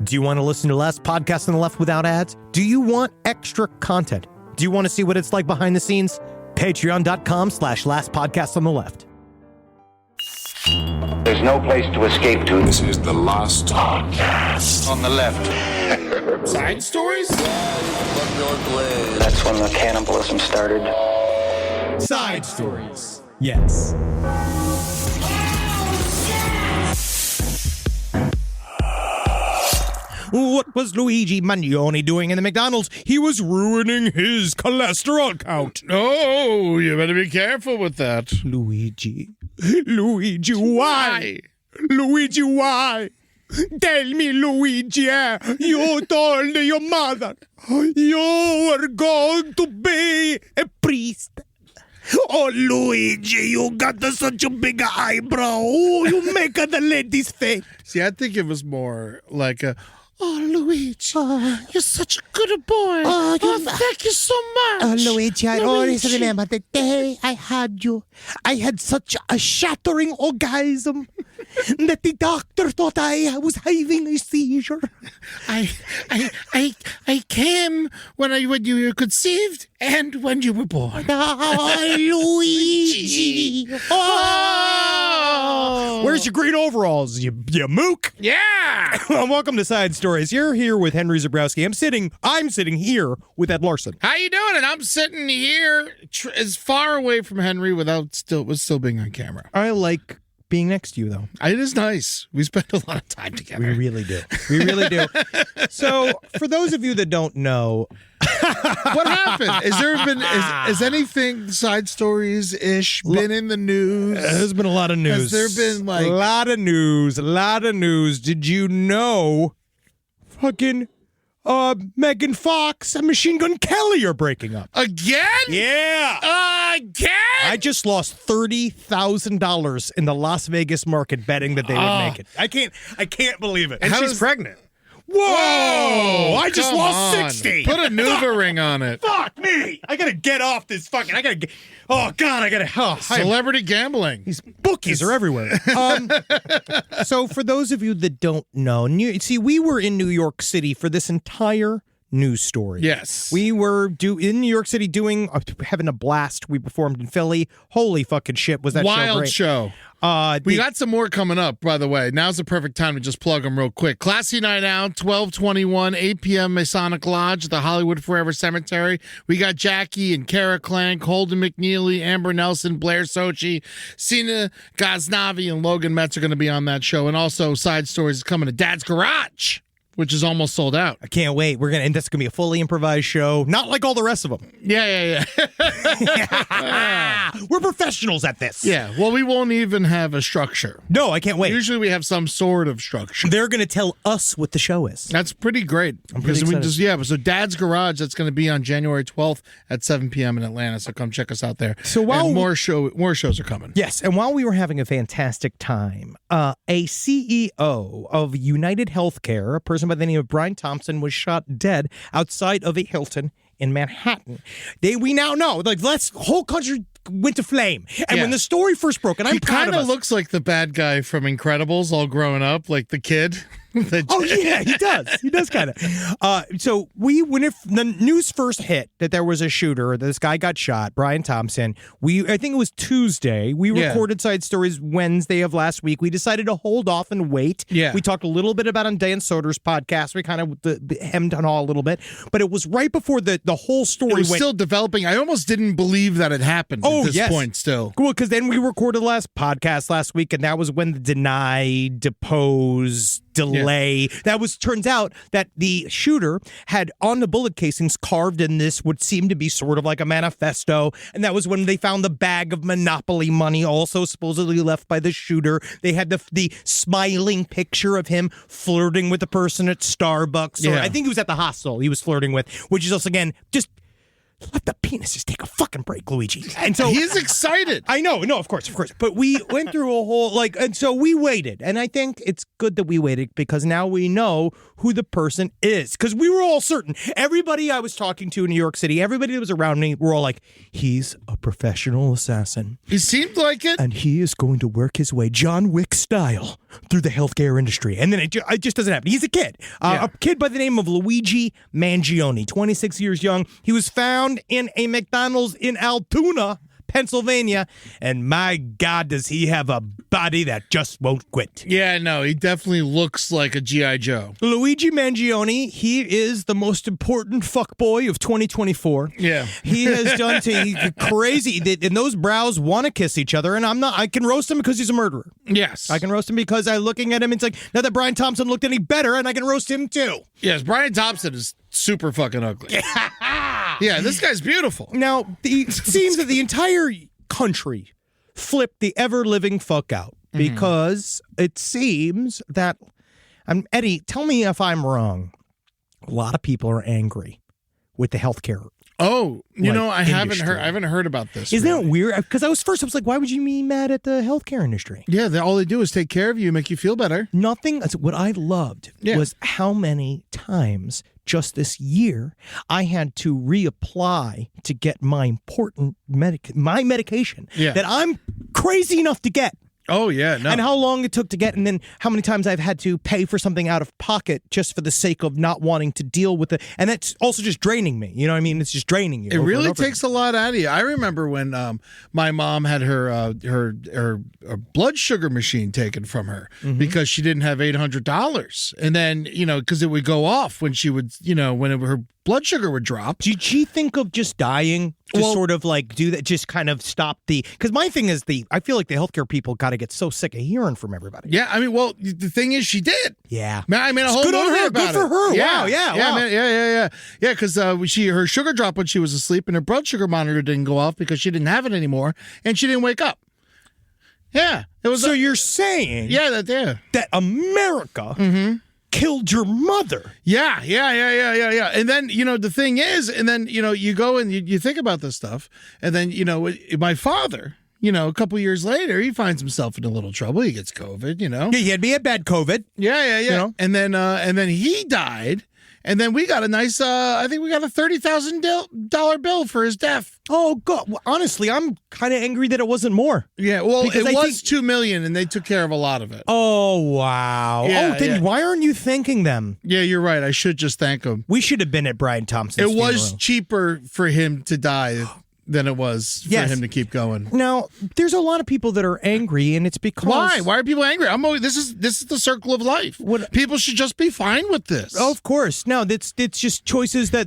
Do you want to listen to Last Podcast on the Left without ads? Do you want extra content? Do you want to see what it's like behind the scenes? Patreon.com/Last Podcast on the Left. There's no place to escape to. This is the Last Podcast On the left. Side stories? That's when the cannibalism started. Side stories. Yes. What was Luigi Mangione doing in the McDonald's? He was ruining his cholesterol count. Oh, you better be careful with that. Luigi, why? Luigi, why? Tell me, Luigi, you told your mother you were going to be a priest. Oh, Luigi, you got such a big eyebrow. Oh, you make the ladies faint. See, I think it was more like a, oh, Luigi, you're such a good boy. Thank you so much. Oh, Luigi, I always remember the day I had you. I had such a shattering orgasm that the doctor thought I was having a seizure. I came when you were conceived and when you were born. Oh, Luigi. Oh. Where's your green overalls, you mook? Yeah. Well, welcome to Side Stories. You're here with Henry Zabrowski. I'm sitting here with Ed Larson. How you doing? And I'm sitting here as far away from Henry with still being on camera. I like being next to you, though. It is nice. We spend a lot of time together. We really do. We really do. So, for those of you that don't know, what happened? Has anything Side Stories-ish been in the news? There's been a lot of news. Has there been a lot of news? Did you know fucking Megan Fox and Machine Gun Kelly are breaking up? Again? Yeah. Again? I just lost $30,000 in the Las Vegas market betting that they would make it. I can't believe it. And she's pregnant. Whoa! I just lost 60. Put a Nuva ring on it. Fuck me! I gotta get off this fucking. Oh God! Celebrity gambling. These bookies are everywhere. So for those of you that don't know, we were in New York City for this entire news story. Yes. We were in New York City having a blast. We performed in Philly. Holy fucking shit, was that wild show great. We got some more coming up, by the way. Now's the perfect time to just plug them real quick. Classy Night Out, 12/21, 8 p.m. Masonic Lodge at the Hollywood Forever Cemetery. We got Jackie and Kara Clank, Holden McNeely, Amber Nelson, Blair Sochi, Sina Ghaznavi, and Logan Metz are going to be on that show. And also, Side Stories is coming to Dad's Garage, which is almost sold out. I can't wait. And that's going to be a fully improvised show. Not like all the rest of them. Yeah. We're professionals at this. Yeah. Well, we won't even have a structure. No, I can't wait. Usually we have some sort of structure. They're going to tell us what the show is. That's pretty great. I'm pretty excited. So Dad's Garage, that's going to be on January 12th at 7 p.m. in Atlanta. So come check us out there. So while more shows are coming. Yes. And while we were having a fantastic time, a CEO of United Healthcare, a person by the name of Brian Thompson, was shot dead outside of a Hilton in Manhattan. We now know, whole country went to flame. And when the story first broke, and I'm proud of us. He kind of looks like the bad guy from Incredibles all growing up, like the kid. Oh, yeah, he does. He does kind of. So when the news first hit that there was a shooter, this guy got shot, Brian Thompson, I think it was Tuesday. We recorded Side Stories Wednesday of last week. We decided to hold off and wait. Yeah. We talked a little bit about on Dan Soder's podcast. We kind of hemmed and haw a little bit. But it was right before the whole story went. Still developing. I almost didn't believe that it happened at this point still. Cool, because then we recorded the last podcast last week, and that was when the deny, depose, delay. Yeah. Turns out that the shooter had on the bullet casings carved in this would seem to be sort of like a manifesto. And that was when they found the bag of Monopoly money, also supposedly left by the shooter. They had the smiling picture of him flirting with the person at Starbucks. Or I think he was at the hostel he was flirting with, which is also, again, just let the penises take a fucking break, Luigi. And so He's excited. I know, no, of course. But we went through a whole, and so we waited. And I think it's good that we waited because now we know who the person is. Because we were all certain. Everybody I was talking to in New York City, everybody that was around me, were all like, he's a professional assassin. He seemed like it. And he is going to work his way, John Wick style, through the healthcare industry. And then it just doesn't happen. He's a kid. A kid by the name of Luigi Mangione, 26 years young. He was found in a McDonald's in Altoona, Pennsylvania, and my God, does he have a body that just won't quit. Yeah, no, he definitely looks like a G.I. Joe. Luigi Mangione, he is the most important fuckboy of 2024. Yeah. He has done crazy, and those brows want to kiss each other, and I can roast him because he's a murderer. Yes. I can roast him because looking at him, it's like, now that Brian Thompson looked any better, and I can roast him too. Yes, Brian Thompson is super fucking ugly. Yeah, this guy's beautiful. Now, it seems that the entire country flipped the ever-living fuck out because it seems that, Eddie, tell me if I'm wrong, a lot of people are angry with the healthcare. Oh, I haven't industry. heard about this. Isn't that weird? Because I was like, why would you be mad at the healthcare industry? Yeah, all they do is take care of you, make you feel better. Nothing. What I loved was how many times just this year I had to reapply to get my important medication that I'm crazy enough to get. Oh, yeah, no. And how long it took to get, and then how many times I've had to pay for something out of pocket just for the sake of not wanting to deal with it. And that's also just draining me. You know what I mean? It's just draining you. It really takes a lot out of you. I remember when my mom had her blood sugar machine taken from her because she didn't have $800. And then, because it would go off when she would, her blood sugar would drop. Did she think of just dying to sort of do that, just kind of stop because my thing is I feel like the healthcare people got to get so sick of hearing from everybody. Yeah, the thing is she did. Yeah. I mean, a whole movie about it. Good for her. Yeah. Wow, yeah. Yeah, wow. man, yeah. Yeah, because her sugar dropped when she was asleep and her blood sugar monitor didn't go off because she didn't have it anymore and she didn't wake up. Yeah. It was. So you're saying that America killed your mother. Yeah. And then, the thing is, you go and you think about this stuff, and then, my father, a couple years later, he finds himself in a little trouble. He gets COVID, Yeah, he had bad COVID. Yeah. And then he died. And then we got a nice, I think we got a $30,000 bill for his death. Oh, God. Well, honestly, I'm kind of angry that it wasn't more. Yeah, well, because it was $2 million, and they took care of a lot of it. Oh, wow. Yeah, then why aren't you thanking them? Yeah, you're right. I should just thank them. We should have been at Brian Thompson's funeral. It was funeral. cheaper for him to die than it was for him to keep going. Now, there's a lot of people that are angry, and it's because why are people angry? This is the circle of life. People should just be fine with this. Oh, of course. No, it's just choices that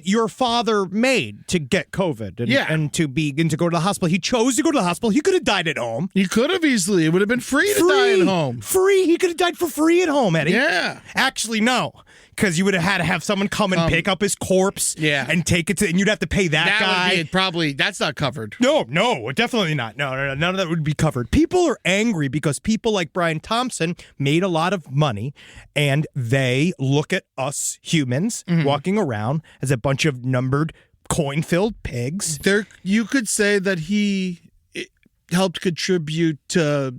your father made to get COVID and to go to the hospital. He chose to go to the hospital. He could have died at home. He could have easily. It would have been free to die at home. Free. He could have died for free at home, Eddie. Yeah. Actually, no. Because you would have had to have someone come and pick up his corpse and take it and you'd have to pay that guy. That's not covered. No, definitely not. No, none of that would be covered. People are angry because people like Brian Thompson made a lot of money and they look at us humans walking around as a bunch of numbered, coin-filled pigs. You could say that he helped contribute to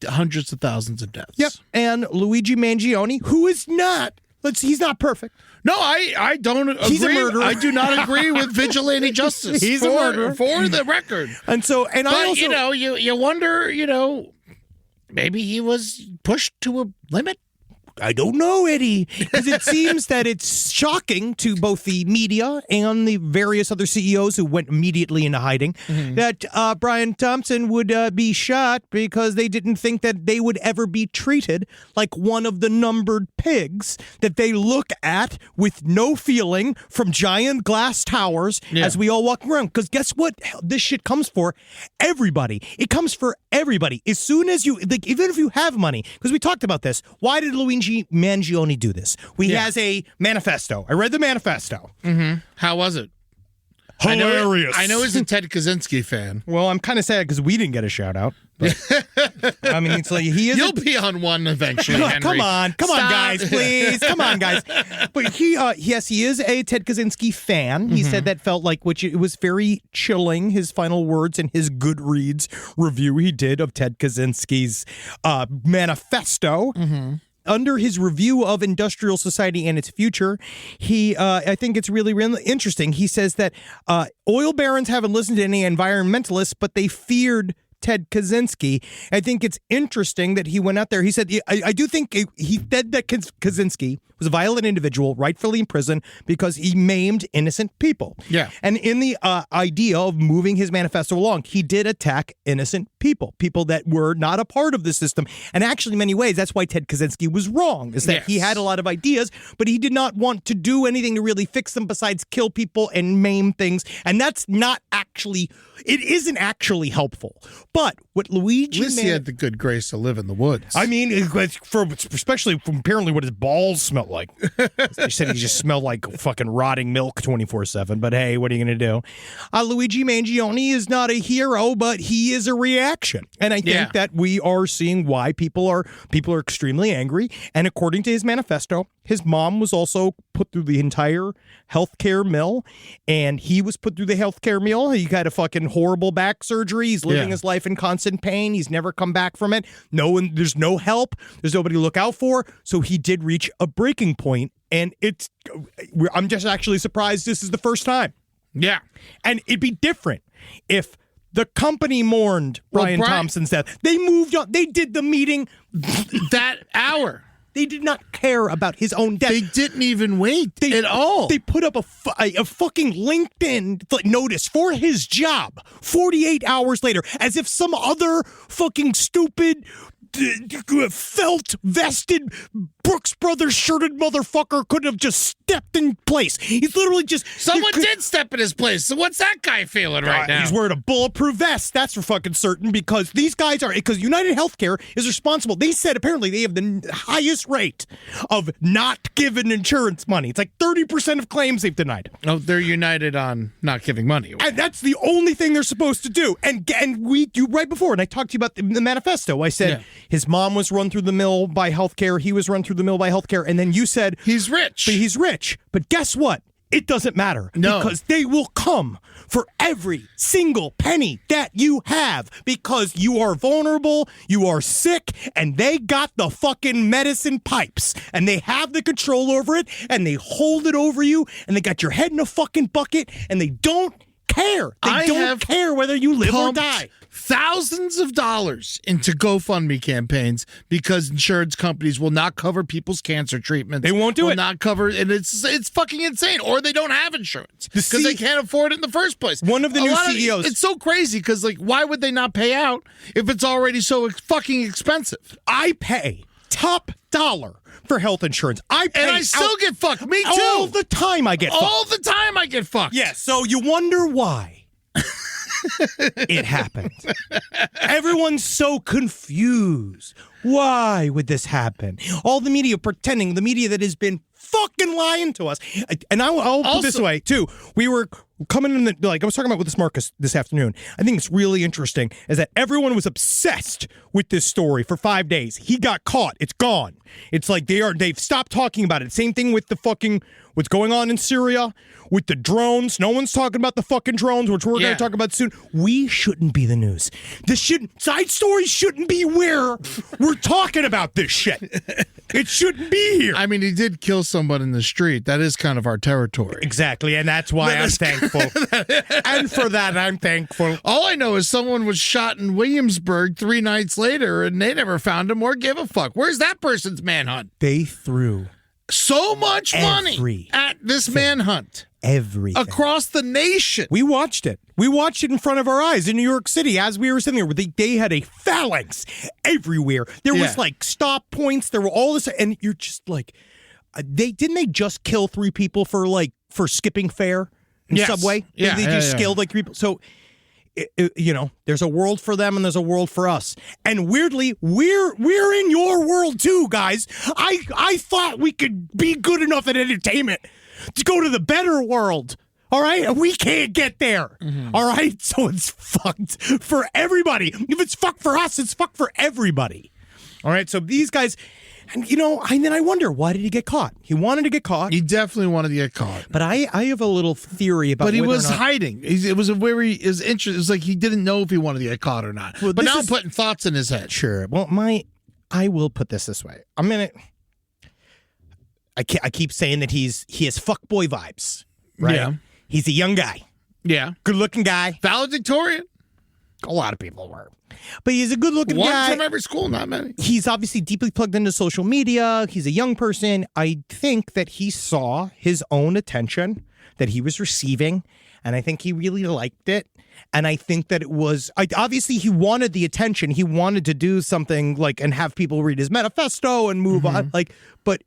hundreds of thousands of deaths. Yep. And Luigi Mangione, who is not... he's not perfect. No, I don't agree. He's a murderer. I do not agree with vigilante justice. He's a murderer. For the record. But I also... you wonder, maybe he was pushed to a limit. I don't know, Eddie, because it seems that it's shocking to both the media and the various other CEOs who went immediately into hiding that Brian Thompson would be shot because they didn't think that they would ever be treated like one of the numbered pigs that they look at with no feeling from giant glass towers as we all walk around. Because guess what? This shit comes for everybody. It comes for everybody. As soon as you, even if you have money, because we talked about this, why did Luigi Mangione do this? He has a manifesto. I read the manifesto. How was it? Hilarious. I know he's a Ted Kaczynski fan. Well, I'm kind of sad because we didn't get a shout out. But, I mean, it's like he is. You'll be on one eventually, Henry. Come on, guys, please, come on, guys. But yes, he is a Ted Kaczynski fan. He said that felt like, which it was very chilling. His final words in his Goodreads review he did of Ted Kaczynski's manifesto. Under his review of industrial society and its future, I think it's really, really interesting. He says that oil barons haven't listened to any environmentalists, but they feared Ted Kaczynski. I think it's interesting that he went out there. He said, I do think he said that Kaczynski was a violent individual, rightfully in prison because he maimed innocent people. Yeah. And in the idea of moving his manifesto along, he did attack innocent people that were not a part of the system. And actually, in many ways, that's why Ted Kaczynski was wrong, is that he had a lot of ideas, but he did not want to do anything to really fix them besides kill people and maim things. And that's not actually, it isn't actually helpful. But what Luigi... At least he had the good grace to live in the woods. I mean, especially from apparently what his balls smelled like. He said he just smelled like fucking rotting milk 24/7. But hey, what are you going to do? Luigi Mangione is not a hero, but he is a reaction. And I think that we are seeing why people are extremely angry. And according to his manifesto, his mom was also put through the entire healthcare mill, and he was put through the healthcare mill. He got a fucking horrible back surgery. He's living his life in constant pain. He's never come back from it. There's no help. There's nobody to look out for. So he did reach a breaking point, and I'm just actually surprised this is the first time. Yeah. And it'd be different if the company mourned Brian Thompson's death. They moved on. They did the meeting that hour. They did not care about his own death. They didn't even wait at all. They put up a fucking LinkedIn notice for his job 48 hours later, as if some other fucking stupid felt vested Brooks Brothers shirted motherfucker could have just stepped in place. He's literally just... Someone did step in his place. So what's that guy feeling right now? He's wearing a bulletproof vest. That's for fucking certain, because these guys because United Healthcare is responsible. They said apparently they have the highest rate of not giving insurance money. It's like 30% of claims they've denied. Oh, they're united on not giving money away. And that's the only thing they're supposed to do. And you right before, and I talked to you about the manifesto. I said his mom was run through the mill by healthcare. He was run through the mill by healthcare. And then you said he's rich. But he's rich. But guess what? It doesn't matter. No. Because they will come for every single penny that you have, because you are vulnerable, you are sick, and they got the fucking medicine pipes, and they have the control over it, and they hold it over you, and they got your head in a fucking bucket, and they don't care. They don't care whether you live or die. Thousands of dollars into GoFundMe campaigns because insurance companies will not cover people's cancer treatments. They won't do it. Will not cover, and it's fucking insane. Or they don't have insurance because they can't afford it in the first place. One of the new CEOs. It's so crazy because, like, why would they not pay out if it's already so fucking expensive? I pay top dollar for health insurance. I pay, and I still get fucked. Me too. All the time I get fucked. All the time I get fucked. Yeah, so you wonder why. It happened. Everyone's so confused. Why would this happen? All the media pretending, the media that has been fucking lying to us. And I'll put it this way, too. We were coming in I was talking about with this Marcus this afternoon. I think it's really interesting is that everyone was obsessed with this story for 5 days. He got caught. It's gone. It's like they've stopped talking about it. Same thing with the fucking what's going on in Syria with the drones. No one's talking about the fucking drones, which we're going to talk about soon. We shouldn't be the news. Side stories shouldn't be where we're talking about this shit. It shouldn't be here. I mean, he did kill someone in the street. That is kind of our territory. Exactly, and that's why I'm thankful. And for that, I'm thankful. All I know is someone was shot in Williamsburg 3 nights later, and they never found him or give a fuck. Where's that person's manhunt? They threw so much money at this manhunt. Everything. Across the nation. We watched it. We watched it in front of our eyes in New York City as we were sitting there. They had a phalanx everywhere. There was like stop points. There were all this, and you're just like, they just kill 3 people for skipping fare in Subway? Yeah, they just killed like 3 people. So, there's a world for them and there's a world for us. And weirdly, we're in your world too, guys. I thought we could be good enough at entertainment to go to the better world All right? We can't get there. All right? So it's fucked for everybody. If it's fucked for us, it's fucked for everybody. All right? So these guys, and then I wonder, why did he get caught? He wanted to get caught. He definitely wanted to get caught. But I have a little theory about. But he was or not, hiding. It was interesting. It was like he didn't know if he wanted to get caught or not. Well, but now I'm putting thoughts in his head. Sure. Well, I will put this way. I keep saying that he has fuckboy vibes. Right? Yeah. He's a young guy. Yeah. Good-looking guy. Valedictorian. A lot of people were. But he's a good-looking guy. One from every school, not many. He's obviously deeply plugged into social media. He's a young person. I think that he saw his own attention that he was receiving, and I think he really liked it. And I think that it was obviously he wanted the attention. He wanted to do something like and have people read his manifesto and move on. But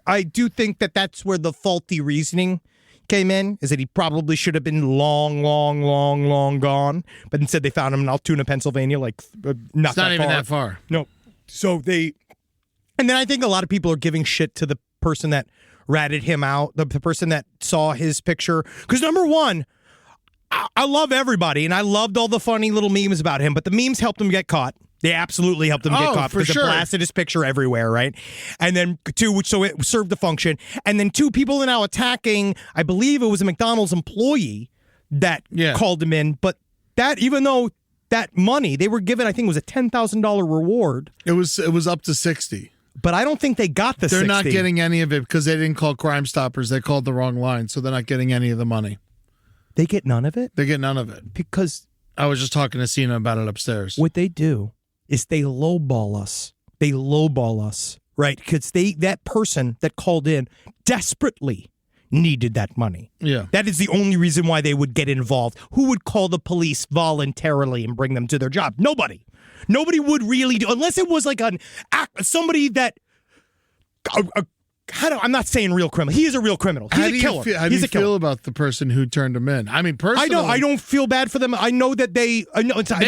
I do think that that's where the faulty reasoning came in, is that he probably should have been long gone. But instead they found him in Altoona, Pennsylvania, not it's not even that far. No. So and then I think a lot of people are giving shit to the person that ratted him out, the person that saw his picture. Because number one, I love everybody, and I loved all the funny little memes about him, but the memes helped him get caught. They absolutely helped him get caught because it blasted his picture everywhere, right? And then so it served the function. And then two people are now attacking, I believe it was a McDonald's employee that called him in. But that, even though that money, they were given, I think it was a $10,000 reward. It was up to 60. But I don't think they got the 60. They're not getting any of it because they didn't call Crime Stoppers. They called the wrong line, so they're not getting any of the money. They get none of it? They get none of it. Because I was just talking to Cena about it upstairs. What they do is they lowball us. They lowball us, right? Because that person that called in desperately needed that money. Yeah. That is the only reason why they would get involved. Who would call the police voluntarily and bring them to their job? Nobody. Nobody would really do, unless it was like somebody that I'm not saying real criminal. He is a real criminal. He's a killer. How do you feel about the person who turned him in? I mean, personally, I don't feel bad for them. I know that they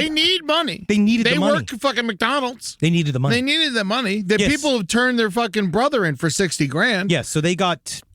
need money. They needed the money. They work at fucking McDonald's. They needed the money. They needed the money. The people have turned their fucking brother in for $60,000. Yes, so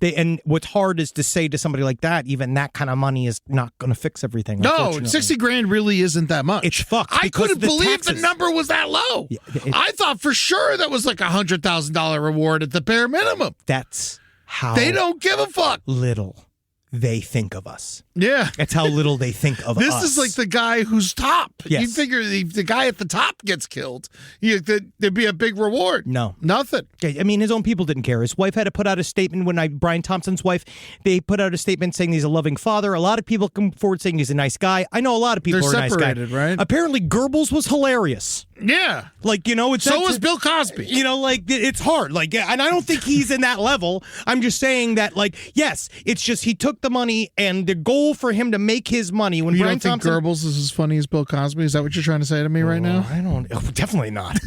and what's hard is to say to somebody like that, even that kind of money is not going to fix everything. No, $60,000 really isn't that much. It's fucked. I couldn't believe the number was that low. Yeah, I thought for sure that was like $100,000 reward at the bare minimum. That's how they don't give a fuck. Little they think of us. Yeah. That's how little they think of us. This is like the guy who's top. Yes. You figure if the guy at the top gets killed, there'd be a big reward. No. Nothing. I mean, his own people didn't care. His wife had to put out a statement Brian Thompson's wife, they put out a statement saying he's a loving father. A lot of people come forward saying he's a nice guy. I know a lot of people are nice guys. They're separated, right? Apparently, Goebbels was hilarious. Yeah. So was Bill Cosby. It's hard. And I don't think he's in that level. I'm just saying that, yes, it's just he took the money, and the goal for him to make his money when Brian Thompson. You don't think Goebbels is as funny as Bill Cosby? Is that what you're trying to say to me right now? I don't. Definitely not.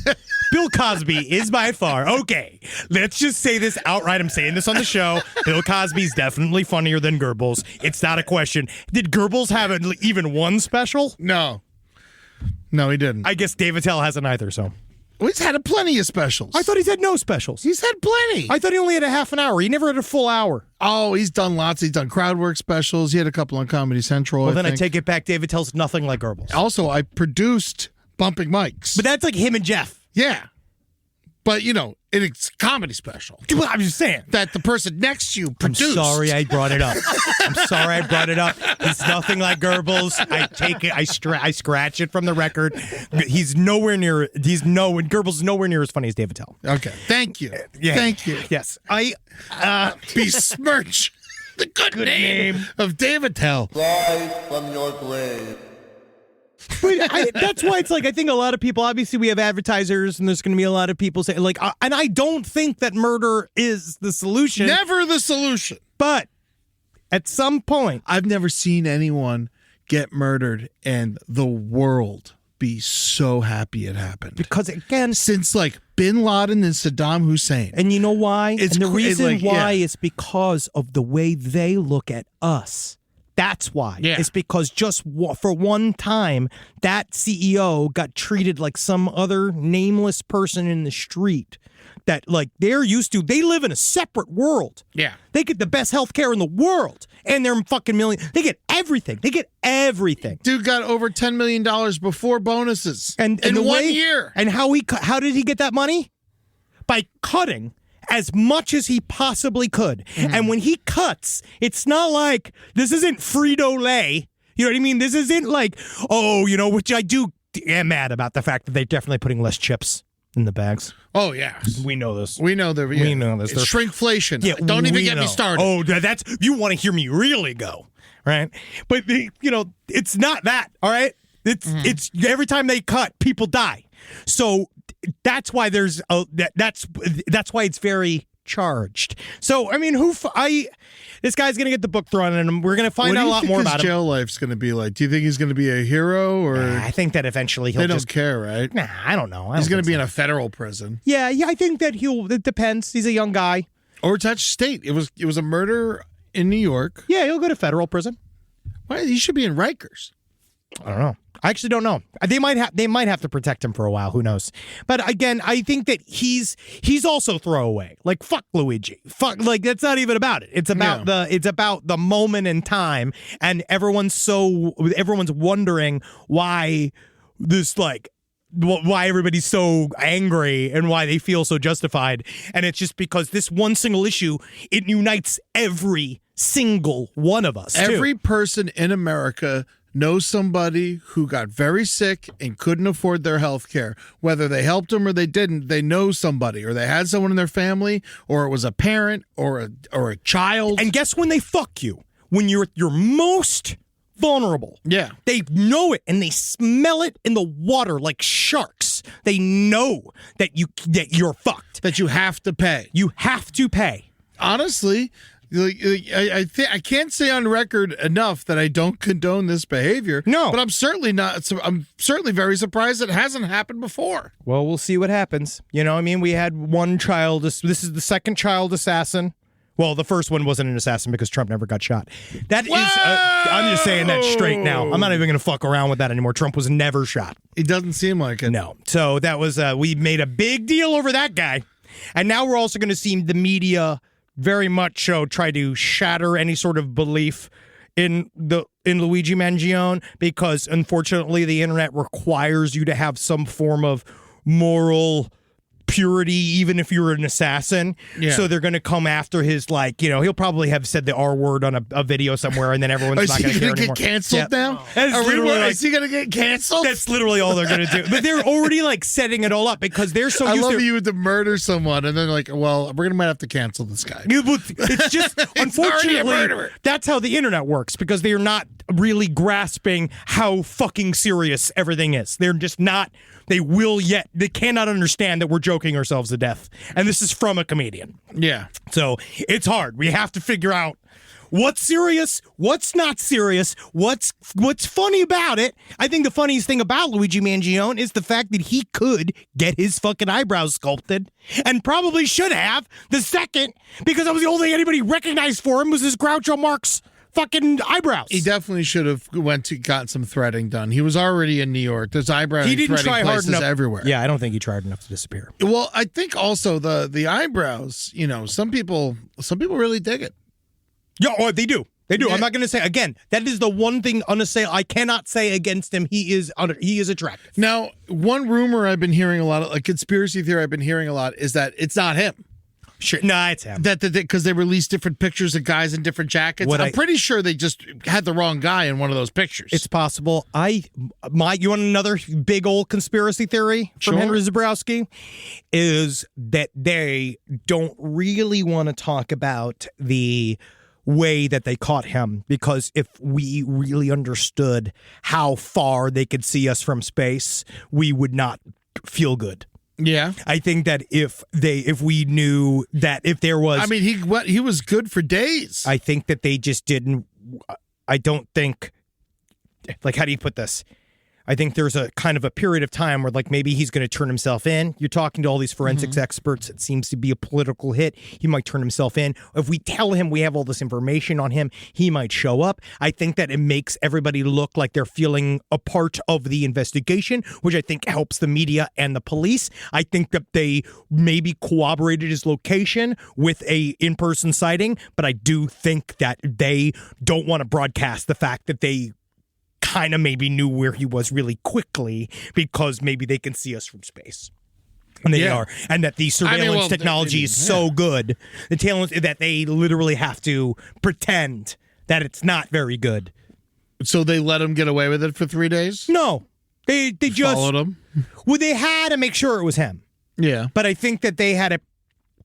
Bill Cosby is by far okay. Let's just say this outright. I'm saying this on the show. Bill Cosby's definitely funnier than Goebbels. It's not a question. Did Goebbels have even one special? No. No, he didn't. I guess Dave Attell hasn't either, so. Well, he's had plenty of specials. I thought he's had no specials. He's had plenty. I thought he only had a half an hour. He never had a full hour. Oh, he's done lots. He's done crowd work specials. He had a couple on Comedy Central. Well, I take it back. Dave Attell's nothing like Goebbels. Also, I produced Bumping Mics. But that's like him and Jeff. Yeah. But, it's a comedy special. Well, I'm just saying. That the person next to you produced. I'm sorry I brought it up. He's nothing like Goebbels. I take it. I scratch it from the record. Goebbels is nowhere near as funny as Dave Attell. Okay. Thank you. Yeah. Thank you. Yes. Besmirch the good name of Dave Attell. Rise from your grave. But that's why it's I think a lot of people, obviously we have advertisers and there's going to be a lot of people say and I don't think that murder is the solution. Never the solution. But at some point. I've never seen anyone get murdered and the world be so happy it happened. Because again. Since Bin Laden and Saddam Hussein. And you know why? The reason why is because of the way they look at us. That's why. Yeah. It's because just for one time, that CEO got treated like some other nameless person in the street that, like, they're used to. They live in a separate world. Yeah. They get the best health care in the world, and they're fucking million. They get everything. They get everything. Dude got over $10 million before bonuses And in the 1 year. And how did he get that money? By cutting as much as he possibly could. Mm-hmm. And when he cuts, it's not like, this isn't Frito-Lay. You know what I mean? This isn't like, which I do am mad about the fact that they're definitely putting less chips in the bags. Oh, yeah. We know this. We know that. We know this. It's shrinkflation. Yeah, Don't even we get me know. started. Oh, that's, you want to hear me really go, right? But, it's not that, all right? It's every time they cut, people die. So that's why that's why it's very charged. So, I mean, this guy's going to get the book thrown at him. We're going to find out a lot more about him. What do you think his jail life's going to be like? Do you think he's going to be a hero or? I think that eventually they don't care, right? Nah, I don't know. He's going to be in a federal prison. Yeah, I think that it depends. He's a young guy. Or touch state. It was a murder in New York. Yeah, he'll go to federal prison. Why? He should be in Rikers. I don't know. I actually don't know. They might have to protect him for a while. Who knows? But again, I think that he's also throwaway. Like, fuck Luigi. Fuck, like, that's not even about it. It's about the moment in time, and everyone's wondering why this, like, why everybody's so angry and why they feel so justified. And it's just because this one single issue, it unites every single one of us. Every person in America knows somebody who got very sick and couldn't afford their health care. Whether they helped them or they didn't, they know somebody, or they had someone in their family, or it was a parent or a child. And guess when they fuck you? When you're most vulnerable. Yeah. They know it and they smell it in the water like sharks. They know that you're fucked. That you have to pay. You have to pay. Honestly, I can't say on record enough that I don't condone this behavior. No, but I'm certainly very surprised it hasn't happened before. Well, we'll see what happens. I mean, we had one child. This is the second child assassin. Well, the first one wasn't an assassin because Trump never got shot. That is, I'm just saying that straight now. I'm not even going to fuck around with that anymore. Trump was never shot. It doesn't seem like it. No. So that was, we made a big deal over that guy. And now we're also going to see the media very much so try to shatter any sort of belief in Luigi Mangione, because unfortunately the internet requires you to have some form of moral purity, even if you're an assassin. Yeah. So they're going to come after his, like, he'll probably have said the R word on a video somewhere, and then everyone's not going to care anymore. Is he going to get canceled now? Is he going to get canceled? That's literally all they're going to do. But they're already, like, setting it all up because they're so used to... I love you to murder someone, and then, like, well, we're going to might have to cancel this guy. It's just, unfortunately, that's how the internet works, because they're not really grasping how fucking serious everything is. They're just not... They cannot understand that we're joking ourselves to death. And this is from a comedian. Yeah. So it's hard. We have to figure out what's serious, what's not serious, what's funny about it. I think the funniest thing about Luigi Mangione is the fact that he could get his fucking eyebrows sculpted, and probably should have the second, because that was the only thing anybody recognized for him was his Groucho Marx fucking eyebrows. He definitely should have got some threading done. He was already in New York. There's eyebrow threading places everywhere. Yeah, I don't think he tried enough to disappear. Well, I think also the eyebrows, some people really dig it. Yeah, they do. They do. Yeah. I'm not going to say, again, that is the one thing I cannot say against him. He is attractive. Now, one rumor I've been hearing a lot, a conspiracy theory I've been hearing a lot, is that it's not him. Sure. No, it's him. Because they released different pictures of guys in different jackets. I'm pretty sure they just had the wrong guy in one of those pictures. It's possible. You want another big old conspiracy theory from Henry Zabrowski? Is that they don't really want to talk about the way that they caught him, because if we really understood how far they could see us from space, we would not feel good. Yeah, I think that if we knew that if there was, I mean, he was good for days. I think that they just didn't. I don't think, like, how do you put this? I think there's a kind of a period of time where like maybe he's going to turn himself in. You're talking to all these forensics experts. It seems to be a political hit. He might turn himself in. If we tell him we have all this information on him, he might show up. I think that it makes everybody look like they're feeling a part of the investigation, which I think helps the media and the police. I think that they maybe corroborated his location with a in-person sighting, but I do think that they don't want to broadcast the fact that they kind of maybe knew where he was really quickly because maybe they can see us from space. And they are. And that the surveillance technology is so good, the talent that they literally have to pretend that it's not very good. So they let him get away with it for 3 days? No. They just followed him. Well, they had to make sure it was him. Yeah. But I think that they had a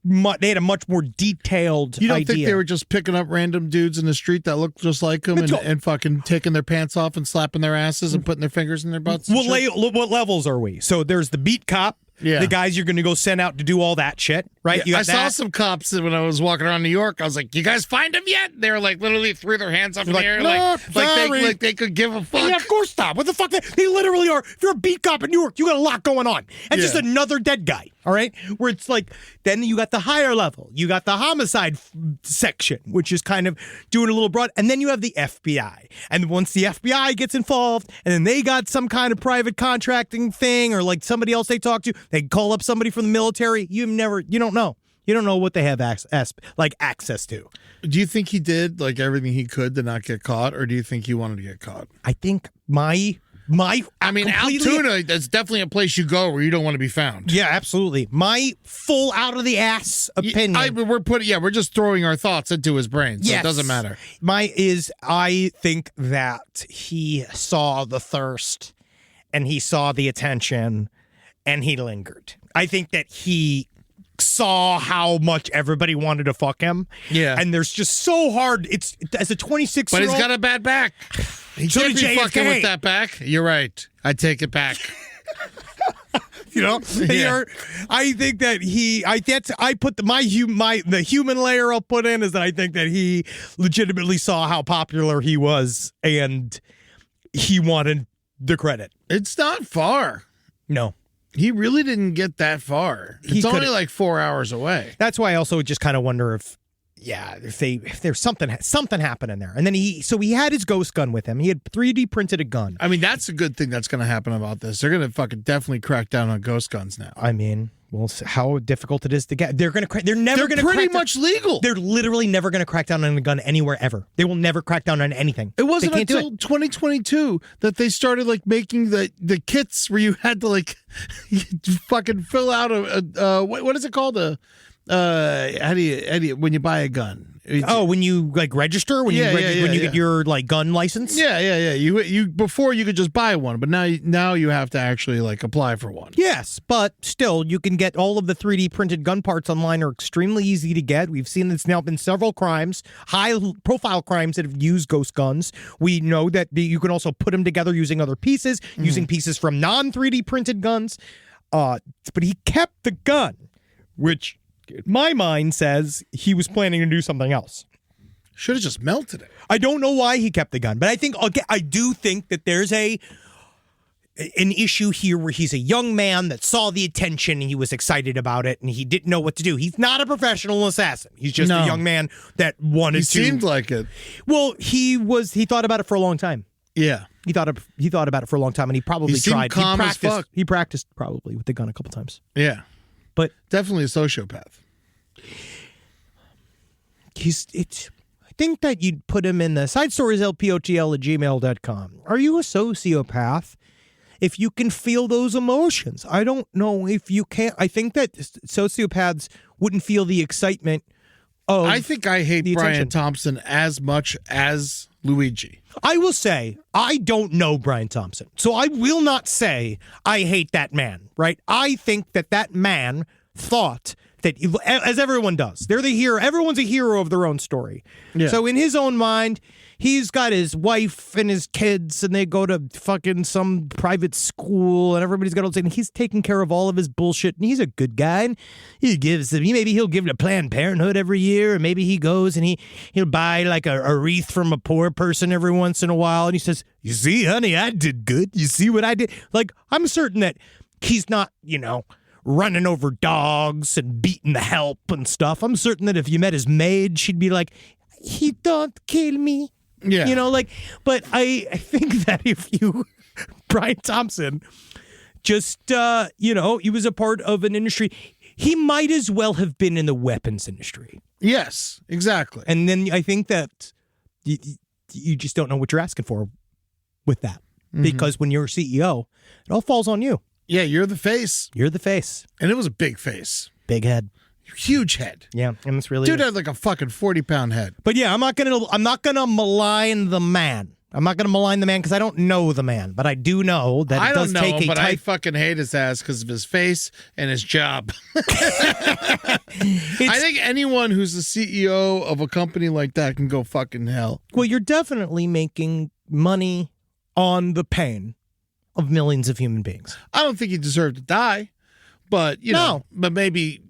much more detailed idea. You don't think they were just picking up random dudes in the street that looked just like him and fucking taking their pants off and slapping their asses and putting their fingers in their butts? What levels are we? So there's the beat cop. Yeah. The guys you're going to go send out to do all that shit, right? Yeah, I saw some cops when I was walking around New York. I was like, "You guys find him yet?" They were like, literally threw their hands up in the air, like they could give a fuck. Yeah, of course not. What the fuck? They literally are. If you're a beat cop in New York, you got a lot going on, and just another dead guy. All right, where it's like, then you got the higher level. You got the homicide section, which is kind of doing a little broad, and then you have the FBI. And once the FBI gets involved, and then they got some kind of private contracting thing, or like somebody else they talk to, they call up somebody from the military. You don't know. You don't know what they have access to. Do you think he did like everything he could to not get caught, or do you think he wanted to get caught? I think Altoona, that's definitely a place you go where you don't want to be found. Yeah, absolutely. My full out of the ass opinion. We're just throwing our thoughts into his brain, so it doesn't matter. I think that he saw the thirst and he saw the attention and he lingered. I think that he saw how much everybody wanted to fuck him. Yeah. And there's just so hard. It's as a 26-year-old. But he's got a bad back. He can't be fucking with that back. You're right. I take it back. I think that the human layer I'll put in is that I think that he legitimately saw how popular he was and he wanted the credit. It's not far. No. He really didn't get that far. It's only like 4 hours away. That's why I also just kind of wonder if there's something happening there. And then he had his ghost gun with him. He had 3D printed a gun. I mean, that's a good thing that's going to happen about this. They're going to fucking definitely crack down on ghost guns now. I mean, well, how difficult it is to get. They're pretty much legal. They're literally never going to crack down on a gun anywhere ever. They will never crack down on anything. It wasn't until 2022 that they started like making the kits where you had to like fucking fill out what is it called? How do you when you buy a gun? When you like register when you get your like gun license. Yeah. You before you could just buy one, but now you have to actually like apply for one. Yes, but still you can get all of the 3D printed gun parts online are extremely easy to get. We've seen it's now been several crimes, high profile crimes that have used ghost guns. We know that you can also put them together using other pieces, using pieces from non 3D printed guns. But he kept the gun, which my mind says he was planning to do something else. Should have just melted it. I don't know why he kept the gun, but I do think that there's an issue here where he's a young man that saw the attention and he was excited about it and he didn't know what to do. He's not a professional assassin. He's just a young man that wanted to. He seemed like it. Well, he thought about it for a long time. Yeah. He thought about it for a long time and he probably tried. Calm as fuck. He practiced probably with the gun a couple times. Yeah. But definitely a sociopath. I think that you'd put him in the sidestorieslpotl@gmail.com. Are you a sociopath if you can feel those emotions? I don't know if you can. I think that sociopaths wouldn't feel the excitement of I think I hate Brian attention. Thompson as much as Luigi. I will say, I don't know Brian Thompson, so I will not say I hate that man, right? I think that man thought that, as everyone does. They're the hero. Everyone's a hero of their own story. Yeah. So in his own mind, he's got his wife and his kids, and they go to fucking some private school, and everybody's got all this, and he's taking care of all of his bullshit, and he's a good guy, and maybe he'll give to Planned Parenthood every year, or maybe he goes and he'll buy like a wreath from a poor person every once in a while, and he says, "You see, honey, I did good. You see what I did?" Like, I'm certain that he's not, running over dogs and beating the help and stuff. I'm certain that if you met his maid, she'd be like, "He don't kill me." Yeah. But I think that if you, Brian Thompson, just, he was a part of an industry, he might as well have been in the weapons industry. Yes, exactly. And then I think that you just don't know what you're asking for with that. Because when you're a CEO, it all falls on you. Yeah, you're the face. You're the face. And it was a big face. Big head. Huge head. Yeah, and it's really Dude had like a fucking 40-pound head. But yeah, I'm not gonna malign the man. I'm not gonna malign the man because I don't know the man, but I do know that I it does don't know take him, a but I type. fucking hate his ass because of his face and his job. I think anyone who's the CEO of a company like that can go fucking hell. Well, you're definitely making money on the pain of millions of human beings. I don't think he deserved to die, but but maybe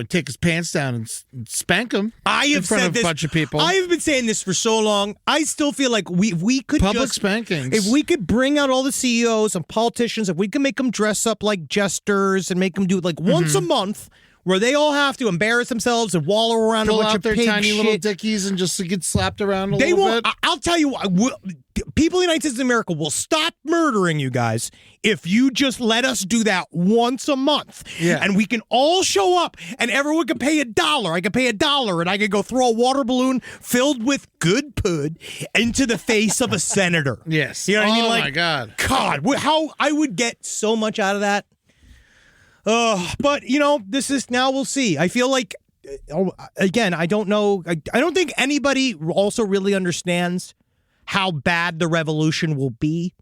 take his pants down and spank him. I have in front said of this, a bunch of people. I have been saying this for so long. I still feel like we could Public spankings. If we could bring out all the CEOs and politicians, if we could make them dress up like jesters and make them do it like once a month, where they all have to embarrass themselves and wallow around pull a bunch out of their pig tiny little shit. dickies and just get slapped around a They little won't. bit. I'll tell you what. People in the United States of America will stop murdering you guys if you just let us do that once a month. Yeah. And we can all show up and everyone can pay $1. I can pay $1 and I can go throw a water balloon filled with good pud into the face of a senator. Yes. You know what I mean? Oh, Like, my God. God, how I would get so much out of that. But, this is, now we'll see. I feel like, again, I don't know. I don't think anybody also really understands how bad the revolution will be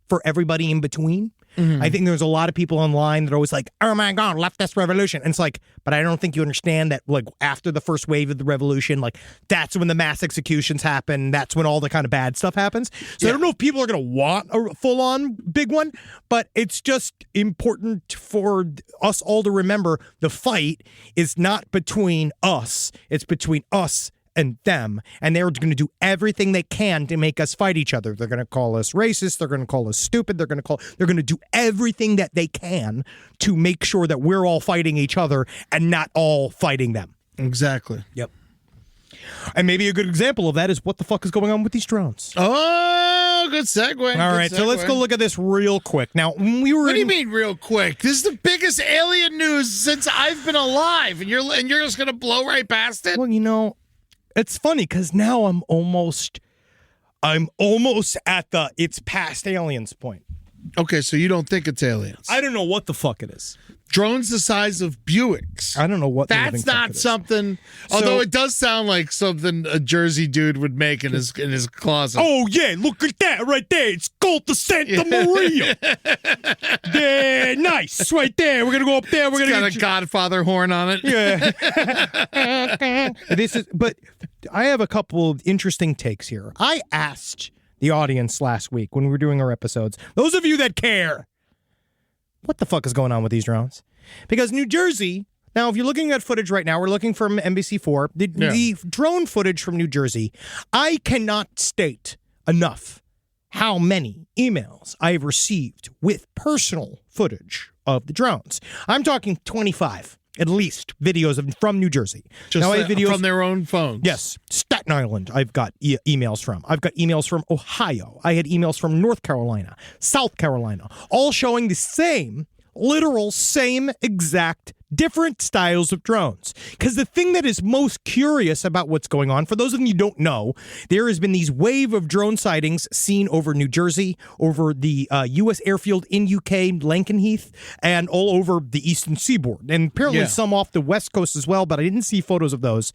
for everybody in between. I think there's a lot of people online that are always like, "Oh my God, leftist revolution." And it's like, but I don't think you understand that, like, after the first wave of the revolution, like, that's when the mass executions happen. That's when all the kind of bad stuff happens. So I don't know if people are going to want a full-on big one, but it's just important for us all to remember the fight is not between us. It's between us and them, and they're going to do everything they can to make us fight each other. They're going to call us racist. They're going to call us stupid. They're going to do everything that they can to make sure that we're all fighting each other and not all fighting them. Exactly. Yep. And maybe a good example of that is what the fuck is going on with these drones. Oh, good segue. All right, so let's go look at this real quick. Now, when we were What do you mean real quick? This is the biggest alien news since I've been alive, and you're just going to blow right past it? Well, it's funny because now I'm almost at the it's past aliens point. Okay, so you don't think it's aliens? I don't know what the fuck it is. Drones the size of Buicks. I don't know what. That's not something. Although it does sound like something a Jersey dude would make in his closet. Oh yeah, look at that right there. It's called the Santa Maria. Yeah, nice right there. We're gonna go up there. We're It's gonna got a Godfather horn on it. Yeah. But I have a couple of interesting takes here. I asked the audience last week when we were doing our episodes, those of you that care, what the fuck is going on with these drones? Because New Jersey, now if you're looking at footage right now, we're looking from NBC4, the drone footage from New Jersey, I cannot state enough how many emails I've received with personal footage of the drones. I'm talking 25. At least videos from New Jersey. Just now, I have videos from their own phones. Yes. Staten Island, I've got emails from. I've got emails from Ohio. I had emails from North Carolina, South Carolina, all showing the same, literal, same exact different styles of drones. Because the thing that is most curious about what's going on, for those of you who don't know, there has been these wave of drone sightings seen over New Jersey, over the U.S. airfield in UK, Lakenheath, and all over the eastern seaboard. And apparently some off the west coast as well, but I didn't see photos of those.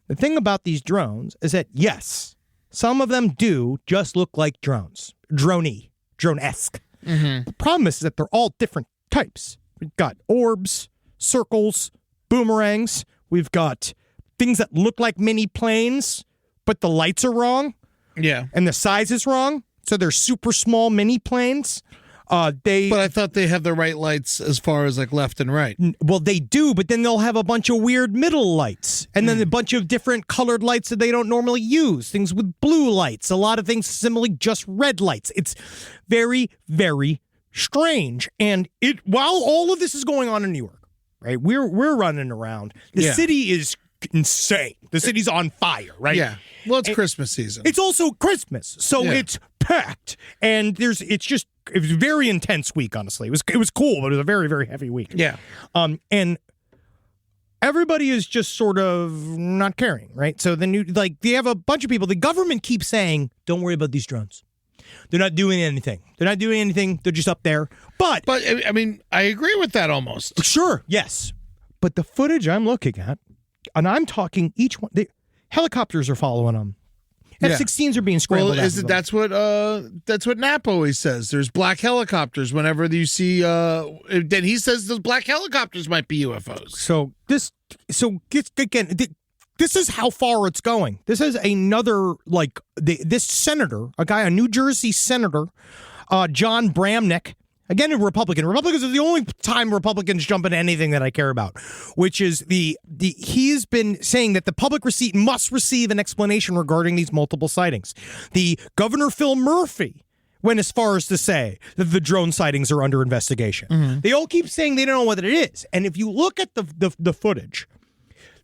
The thing about these drones is that, yes, some of them do just look like drones. Drone-y, drone-esque. The problem is that they're all different types. We've got orbs, circles, boomerangs. We've got things that look like mini planes, but the lights are wrong. Yeah. And the size is wrong. So they're super small mini planes. But I thought they have the right lights as far as like left and right. Well, they do, but then they'll have a bunch of weird middle lights and then a bunch of different colored lights that they don't normally use. Things with blue lights, a lot of things similarly just red lights. It's very, very strange. And while all of this is going on in New York, right? We're running around. The city is insane. The city's on fire, right? Yeah. Well, it's Christmas season. It's also Christmas, so it's packed, and it was a very intense week. Honestly, it was cool, but it was a very, very heavy week. Yeah. And everybody is just sort of not caring, right? So then they have a bunch of people. The government keeps saying, "Don't worry about these drones. They're not doing anything. They're not doing anything. They're just up there." But I mean, I agree with that almost. Sure, yes. But the footage I'm looking at, and I'm talking each one. Helicopters are following them. F-16s are being scrambled. Well, that's what Knapp always says. There's black helicopters whenever you see. Then he says those black helicopters might be UFOs. Again, this is how far it's going. This is another this senator, a New Jersey senator, John Bramnick. Again, a Republican. Republicans are the only time Republicans jump into anything that I care about, which is he's been saying that the public must receive an explanation regarding these multiple sightings. The Governor Phil Murphy went as far as to say that the drone sightings are under investigation. Mm-hmm. They all keep saying they don't know what it is. And if you look at the footage,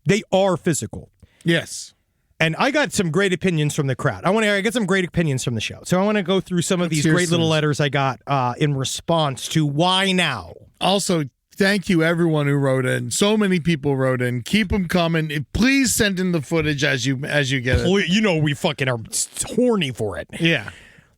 they are physical. Yes. And I got some great opinions from the crowd. I get some great opinions from the show. So I want to go through some of these great little letters I got in response to why now. Also, thank you everyone who wrote in. So many people wrote in. Keep them coming. Please send in the footage as you get it. You know we fucking are horny for it. Yeah.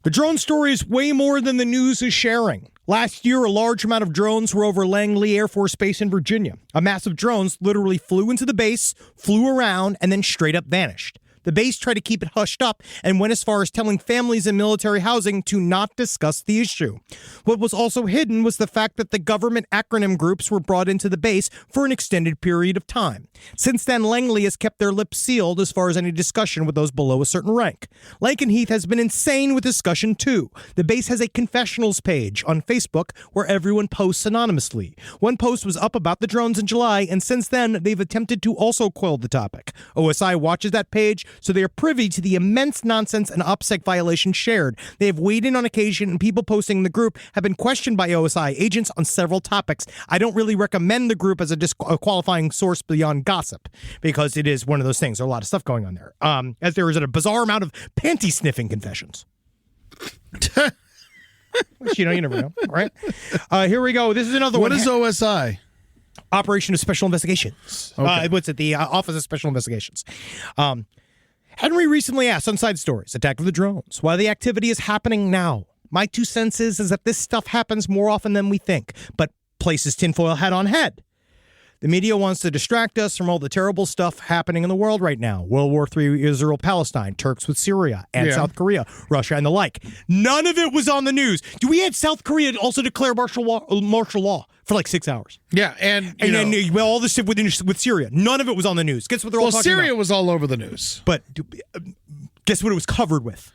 The drone story is way more than the news is sharing. Last year, a large amount of drones were over Langley Air Force Base in Virginia. A mass of drones literally flew into the base, flew around, and then straight up vanished. The base tried to keep it hushed up and went as far as telling families in military housing to not discuss the issue. What was also hidden was the fact that the government acronym groups were brought into the base for an extended period of time. Since then, Langley has kept their lips sealed as far as any discussion with those below a certain rank. Lakenheath has been insane with discussion too. The base has a confessionals page on Facebook where everyone posts anonymously. One post was up about the drones in July, and since then, they've attempted to also quell the topic. OSI watches that page, so they are privy to the immense nonsense and OPSEC violations shared. They have weighed in on occasion, and people posting in the group have been questioned by OSI agents on several topics. I don't really recommend the group as a qualifying source beyond gossip, because it is one of those things. There's a lot of stuff going on there. As there is a bizarre amount of panty sniffing confessions. Which, you never know. All right. Here we go. This is another one. What is OSI? Operation of Special Investigations. Okay. What's it? The Office of Special Investigations. Henry recently asked on Side Stories, Attack of the Drones, why the activity is happening now. My 2 cents is that this stuff happens more often than we think, but places tinfoil hat on head. The media wants to distract us from all the terrible stuff happening in the world right now. World War III, Israel, Palestine, Turks with Syria, and South Korea, Russia, and the like. None of it was on the news. We had South Korea also declare martial law for like 6 hours. Yeah, and then all this shit with Syria. None of it was on the news. Guess what they're all talking Syria about? was all over the news. But guess what it was covered with?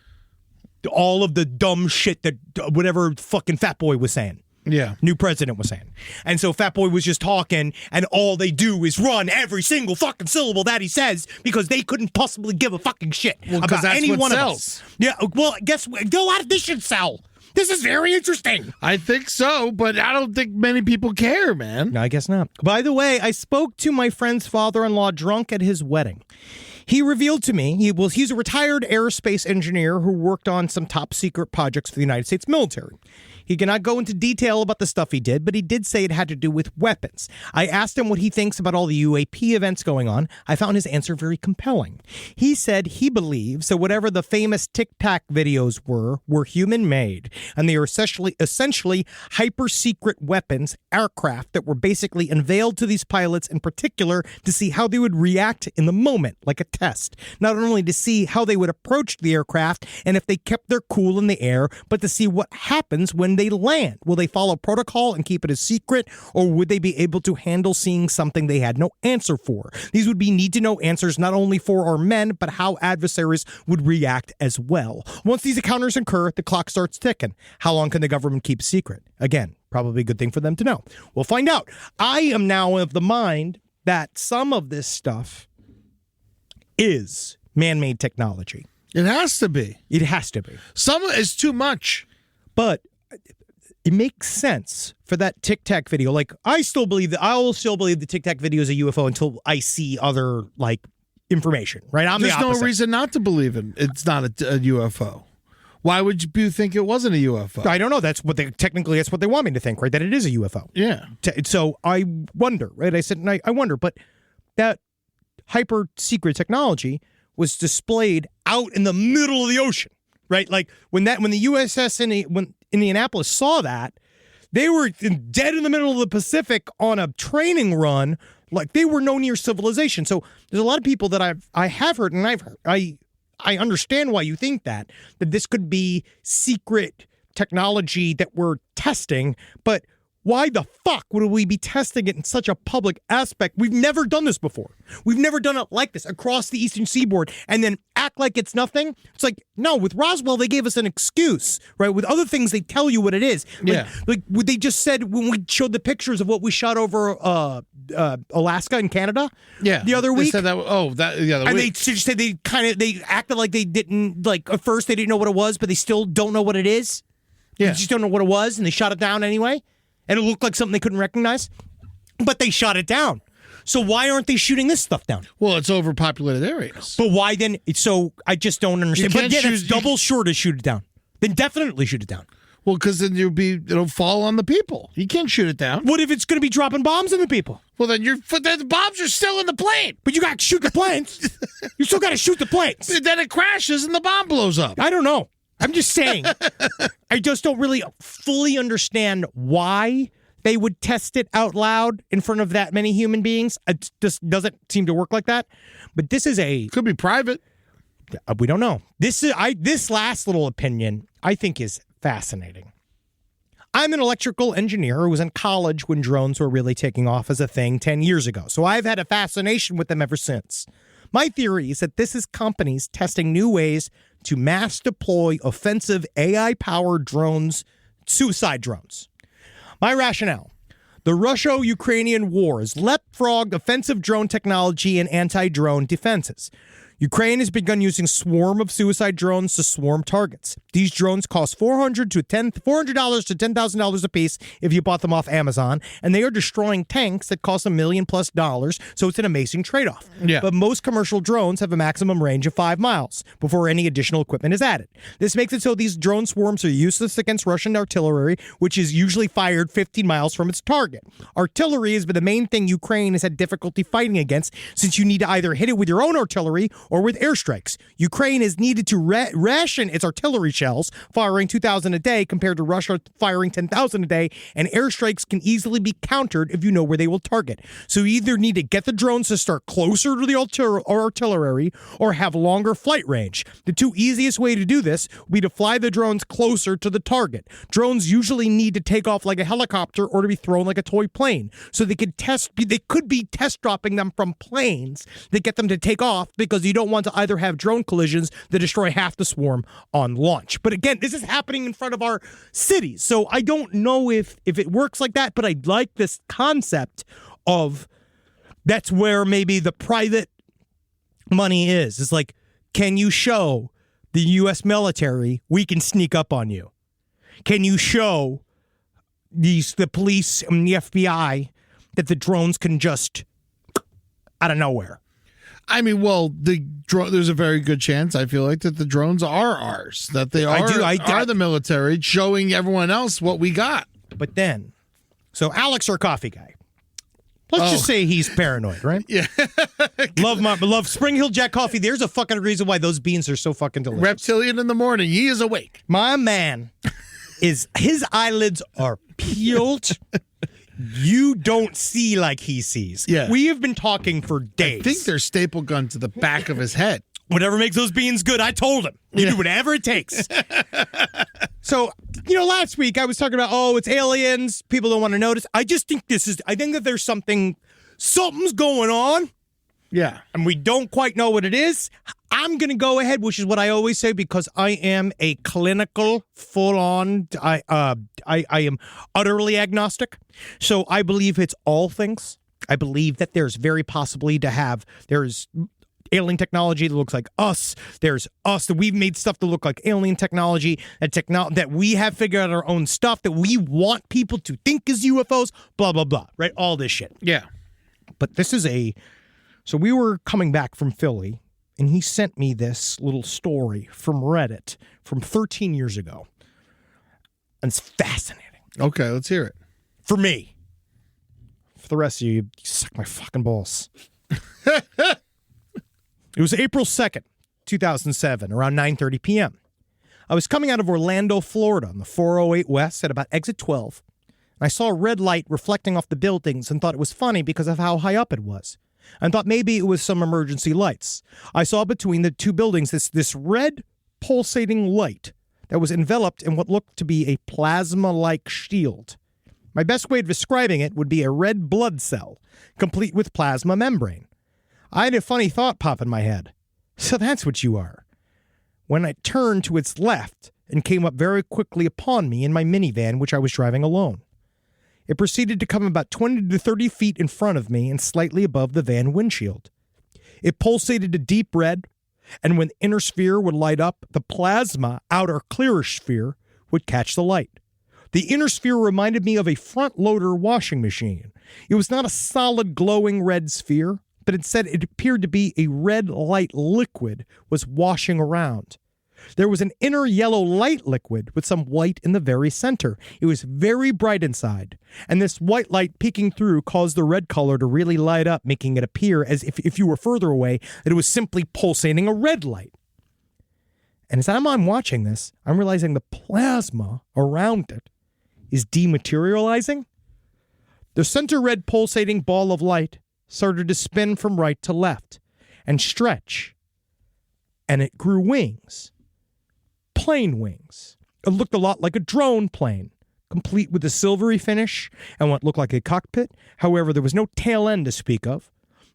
All of the dumb shit that whatever fucking fat boy was saying. Yeah. New president was saying. And so Fat Boy was just talking, and all they do is run every single fucking syllable that he says because they couldn't possibly give a fucking shit about any one of us. Yeah, well, guess what? A lot of this should sell. This is very interesting. I think so, but I don't think many people care, man. No, I guess not. By the way, I spoke to my friend's father-in-law drunk at his wedding. He revealed to me he's a retired aerospace engineer who worked on some top-secret projects for the United States military. He cannot go into detail about the stuff he did, but he did say it had to do with weapons. I asked him what he thinks about all the UAP events going on. I found his answer very compelling. He said he believes that whatever the famous Tic Tac videos were human-made, and they are essentially hyper-secret weapons, aircraft that were basically unveiled to these pilots in particular to see how they would react in the moment, like a test, not only to see how they would approach the aircraft and if they kept their cool in the air, but to see what happens when they land. Will they follow protocol and keep it a secret, or would they be able to handle seeing something they had no answer for? These would be need-to-know answers not only for our men, but how adversaries would react as well. Once these encounters occur, the clock starts ticking. How long can the government keep a secret? Again, probably a good thing for them to know. We'll find out. I am now of the mind that some of this stuff is man-made technology. It has to be. It has to be. Some is too much. But it makes sense for that Tic Tac video. Like, I will still believe the Tic Tac video is a UFO until I see other, like, information, right? There's no reason not to believe it. It's not a UFO. Why would you think it wasn't a UFO? I don't know. That's what that's what they want me to think, right? That it is a UFO. Yeah. So I wonder, right? I said, I wonder, but that hyper secret technology was displayed out in the middle of the ocean, right? Like when the USS when Indianapolis saw that, they were dead in the middle of the Pacific on a training run, like they were no near civilization. So there's a lot of people that I have heard, and I understand why you think that this could be secret technology that we're testing, but why the fuck would we be testing it in such a public aspect? We've never done this before. We've never done it like this across the Eastern Seaboard and then act like it's nothing. It's like, no, with Roswell, they gave us an excuse, right? With other things, they tell you what it is. Like they just said when we showed the pictures of what we shot over Alaska and Canada the other week. They said that, and they just said they acted like they didn't, like at first they didn't know what it was, but they still don't know what it is. Yeah. They just don't know what it was, and they shot it down anyway. And it looked like something they couldn't recognize, but they shot it down. So why aren't they shooting this stuff down? Well, it's overpopulated areas. But why then? So I just don't understand. But yeah, it's double sure to shoot it down. Then definitely shoot it down. Well, because then it'll fall on the people. You can't shoot it down. What if it's going to be dropping bombs on the people? Well, then the bombs are still in the plane. But you got to shoot the planes. You still got to shoot the planes. Then it crashes and the bomb blows up. I don't know. I'm just saying. I just don't really fully understand why they would test it out loud in front of that many human beings. It just doesn't seem to work like that. But this is could be private. We don't know. This last little opinion I think is fascinating. I'm an electrical engineer who was in college when drones were really taking off as a thing 10 years ago. So I've had a fascination with them ever since. My theory is that this is companies testing new ways to mass deploy offensive AI-powered drones, suicide drones. My rationale: the Russo-Ukrainian war has leapfrogged offensive drone technology and anti-drone defenses. Ukraine has begun using swarm of suicide drones to swarm targets. These drones cost $400 to $10,000 a piece if you bought them off Amazon, and they are destroying tanks that cost $1 million+, so it's an amazing trade-off. Yeah. But most commercial drones have a maximum range of 5 miles before any additional equipment is added. This makes it so these drone swarms are useless against Russian artillery, which is usually fired 15 miles from its target. Artillery has been the main thing Ukraine has had difficulty fighting against, since you need to either hit it with your own artillery or with airstrikes. Ukraine has needed to ration its artillery shells, firing 2,000 a day compared to Russia firing 10,000 a day, and airstrikes can easily be countered if you know where they will target. So you either need to get the drones to start closer to the artillery or have longer flight range. The two easiest way to do this would be to fly the drones closer to the target. Drones usually need to take off like a helicopter or to be thrown like a toy plane. So they could be test dropping them from planes that get them to take off, because you don't want to either have drone collisions that destroy half the swarm on launch. But again, this is happening in front of our cities. So I don't know if it works like that, but I like this concept of that's where maybe the private money is. It's like, can you show the U.S. military we can sneak up on you? Can you show the police and the FBI that the drones can just out of nowhere? I mean, well, there's a very good chance, I feel like, that the drones are ours, that they are the military showing everyone else what we got. But then, so Alex, our coffee guy, let's just say he's paranoid, right? Yeah. Love Spring Hill Jack coffee. There's a fucking reason why those beans are so fucking delicious. Reptilian in the morning. He is awake. My man his eyelids are peeled. You don't see like he sees. Yeah. We have been talking for days. I think there's staple gun to the back of his head. Whatever makes those beans good, I told him. You do whatever it takes. So, last week I was talking about, it's aliens. People don't want to notice. I just think I think that there's something's going on. Yeah. And we don't quite know what it is. I'm going to go ahead, which is what I always say, because I am a clinical, full-on, I am utterly agnostic. So I believe it's all things. I believe that there's very possibly there's alien technology that looks like us. There's us that we've made stuff that look like alien technology, that we have figured out our own stuff that we want people to think is UFOs, blah, blah, blah, right? All this shit. Yeah. But this is so we were coming back from Philly, and he sent me this little story from Reddit from 13 years ago. And it's fascinating. Okay, let's hear it. For me. For the rest of you suck my fucking balls. It was April 2nd, 2007, around 9:30 p.m. I was coming out of Orlando, Florida, on the 408 West at about exit 12. And I saw a red light reflecting off the buildings and thought it was funny because of how high up it was. And thought maybe it was some emergency lights. I saw between the two buildings this red pulsating light that was enveloped in what looked to be a plasma-like shield. My best way of describing it would be a red blood cell, complete with plasma membrane. I had a funny thought pop in my head. So that's what you are. When I turned to its left and came up very quickly upon me in my minivan, which I was driving alone. It proceeded to come about 20 to 30 feet in front of me and slightly above the van windshield. It pulsated a deep red, and when the inner sphere would light up, the plasma, outer clearish sphere, would catch the light. The inner sphere reminded me of a front-loader washing machine. It was not a solid glowing red sphere, but instead it appeared to be a red light liquid was washing around. There was an inner yellow light liquid with some white in the very center. It was very bright inside, and this white light peeking through caused the red color to really light up, making it appear as if you were further away, that it was simply pulsating a red light. And as I'm watching this, I'm realizing the plasma around it is dematerializing. The center red pulsating ball of light started to spin from right to left and stretch, and it grew wings. Plane wings. It looked a lot like a drone plane, complete with a silvery finish and what looked like a cockpit. However, there was no tail end to speak of.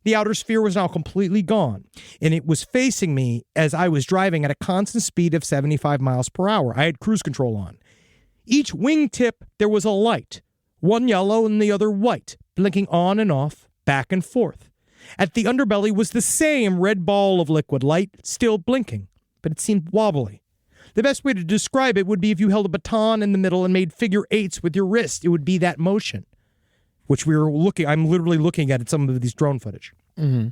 The outer sphere was now completely gone, and it was facing me as I was driving at a constant speed of 75 miles per hour. I had cruise control on. Each wingtip, there was a light, one yellow and the other white, blinking on and off, back and forth. At the underbelly was the same red ball of liquid light, still blinking, but it seemed wobbly. The best way to describe it would be if you held a baton in the middle and made figure eights with your wrist. It would be that motion, which I'm literally looking at some of these drone footage. Mm-hmm.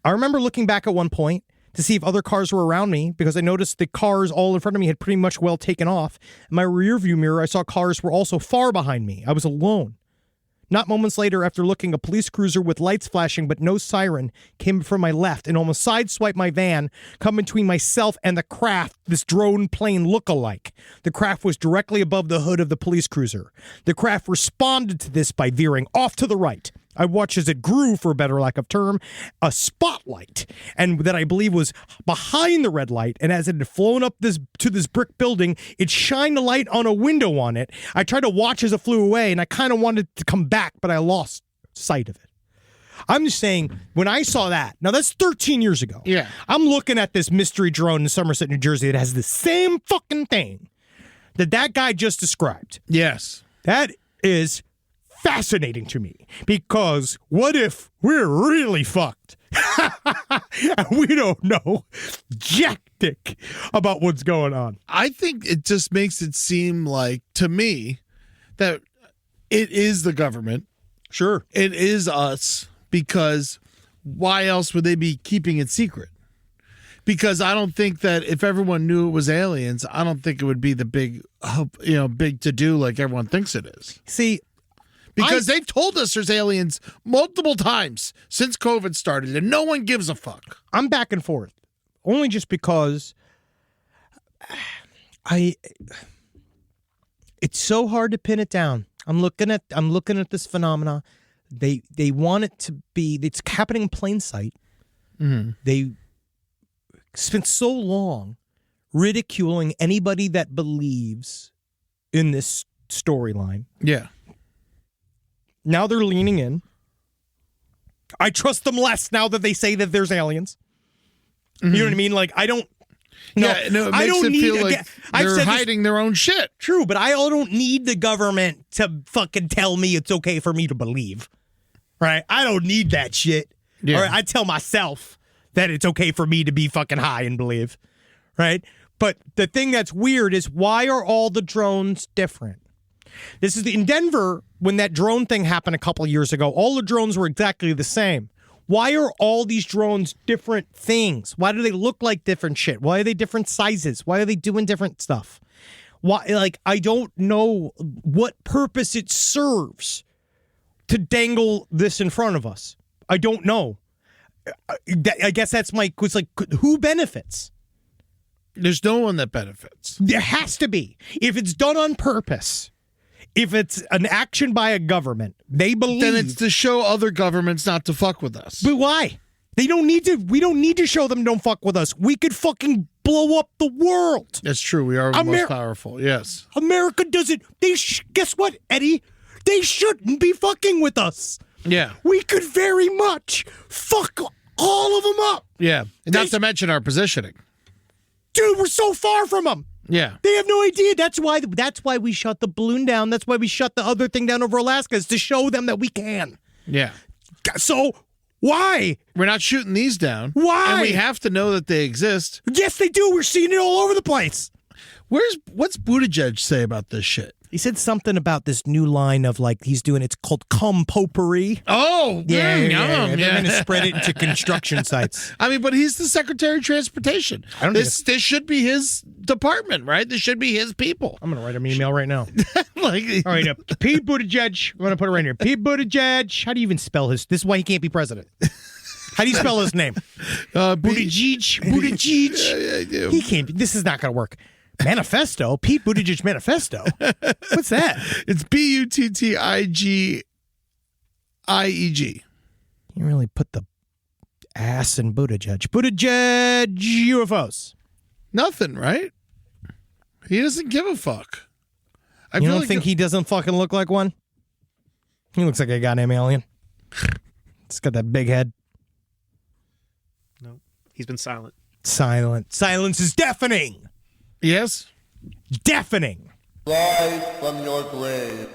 I remember looking back at one point to see if other cars were around me because I noticed the cars all in front of me had pretty much well taken off. In my rearview mirror, I saw cars were also far behind me. I was alone. Not moments later, after looking, a police cruiser with lights flashing but no siren came from my left and almost sideswiped my van, come between myself and the craft, this drone plane look-alike. The craft was directly above the hood of the police cruiser. The craft responded to this by veering off to the right. I watched as it grew, for a better lack of term, a spotlight, and that I believe was behind the red light. And as it had flown up to this brick building, it shined a light on a window on it. I tried to watch as it flew away, and I kind of wanted to come back, but I lost sight of it. I'm just saying, when I saw that, now that's 13 years ago. Yeah. I'm looking at this mystery drone in Somerset, New Jersey that has the same fucking thing that guy just described. Yes. That is fascinating to me, because what if we're really fucked and we don't know jack dick about what's going on? I think it just makes it seem like, to me, that it is the government. Sure. It is us, because why else would they be keeping it secret? Because I don't think that if everyone knew it was aliens, I don't think it would be the big to-do like everyone thinks it is. See, because they've told us there's aliens multiple times since COVID started, and no one gives a fuck. I'm back and forth, only just because it's so hard to pin it down. I'm looking at this phenomena. They want it to be. It's happening in plain sight. Mm-hmm. They spent so long ridiculing anybody that believes in this storyline. Yeah. Now they're leaning in. I trust them less now that they say that there's aliens. You know what I mean? Like, I don't. No, yeah, no, it makes I don't it need. feel like they're hiding their own shit. True, but I don't need the government to fucking tell me it's okay for me to believe. Right? I don't need that shit. Yeah. All right? I tell myself that it's okay for me to be fucking high and believe. Right? But the thing that's weird is, why are all the drones different? This is in Denver, when that drone thing happened a couple of years ago, all the drones were exactly the same. Why are all these drones different things? Why do they look like different shit? Why are they different sizes? Why are they doing different stuff? Why? Like, I don't know what purpose it serves to dangle this in front of us. I don't know. I guess that's my. It's like, who benefits? There's no one that benefits. There has to be. If it's done on purpose, if it's an action by a government, they believe. Then it's to show other governments not to fuck with us. But why? They don't need to. We don't need to show them don't fuck with us. We could fucking blow up the world. That's true. We are the most powerful. Yes. America doesn't. Guess what, Eddie? They shouldn't be fucking with us. Yeah. We could very much fuck all of them up. Yeah. Not to mention our positioning. Dude, we're so far from them. Yeah. They have no idea. That's why we shut the balloon down. That's why we shut the other thing down over Alaska, is to show them that we can. Yeah. So why? We're not shooting these down. Why? And we have to know that they exist. Yes, they do. We're seeing it all over the place. What's Buttigieg say about this shit? He said something about this new line of, like, he's doing, it's called cum potpourri. Oh, yeah. yum. They're going to spread it into construction sites. I mean, but he's the Secretary of Transportation. This should be his department, right? This should be his people. I'm going to write him an email right now. All right, Pete Buttigieg. I'm going to put it right here. Pete Buttigieg. How do you even spell his? This is why he can't be president. How do you spell his name? Buttigieg. Buttigieg. Yeah, he can't be. This is not going to work. Manifesto? Pete Buttigieg manifesto? What's that? It's Buttigieg. You really put the ass in Buttigieg. Buttigieg UFOs. Nothing, right? He doesn't give a fuck. You don't think he doesn't fucking look like one? He looks like a goddamn alien. He's got that big head. No, he's been silent. Silence is deafening. Yes? Deafening. Rise from your grave.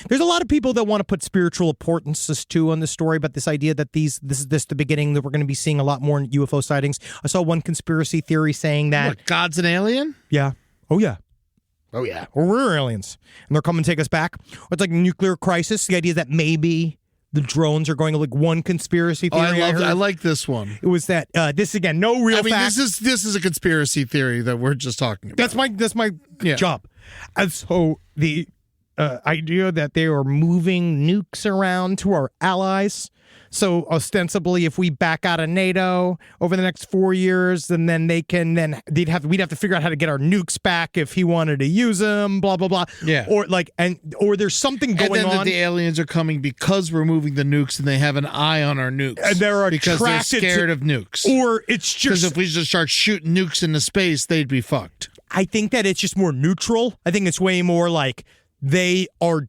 There's a lot of people that want to put spiritual importance too on this story, but this idea that this is the beginning, that we're going to be seeing a lot more UFO sightings. I saw one conspiracy theory saying that What, God's an alien? Yeah. Oh yeah. Or we're aliens and they're coming to take us back. Or it's like a nuclear crisis. The idea that maybe the drones are going to, like, one conspiracy theory. I like this one. It was that this again, no real fact. This is a conspiracy theory that we're just talking about. That's my job. And so the idea that they are moving nukes around to our allies. So ostensibly, if we back out of NATO over the next 4 years, and then we'd have to figure out how to get our nukes back if he wanted to use them. Blah blah blah. Yeah. Or there's something going and then on. That the aliens are coming because we're moving the nukes, and they have an eye on our nukes, and they're because they're scared of nukes. Or it's just because if we just start shooting nukes into space, they'd be fucked. I think that it's just more neutral. I think it's way more like they are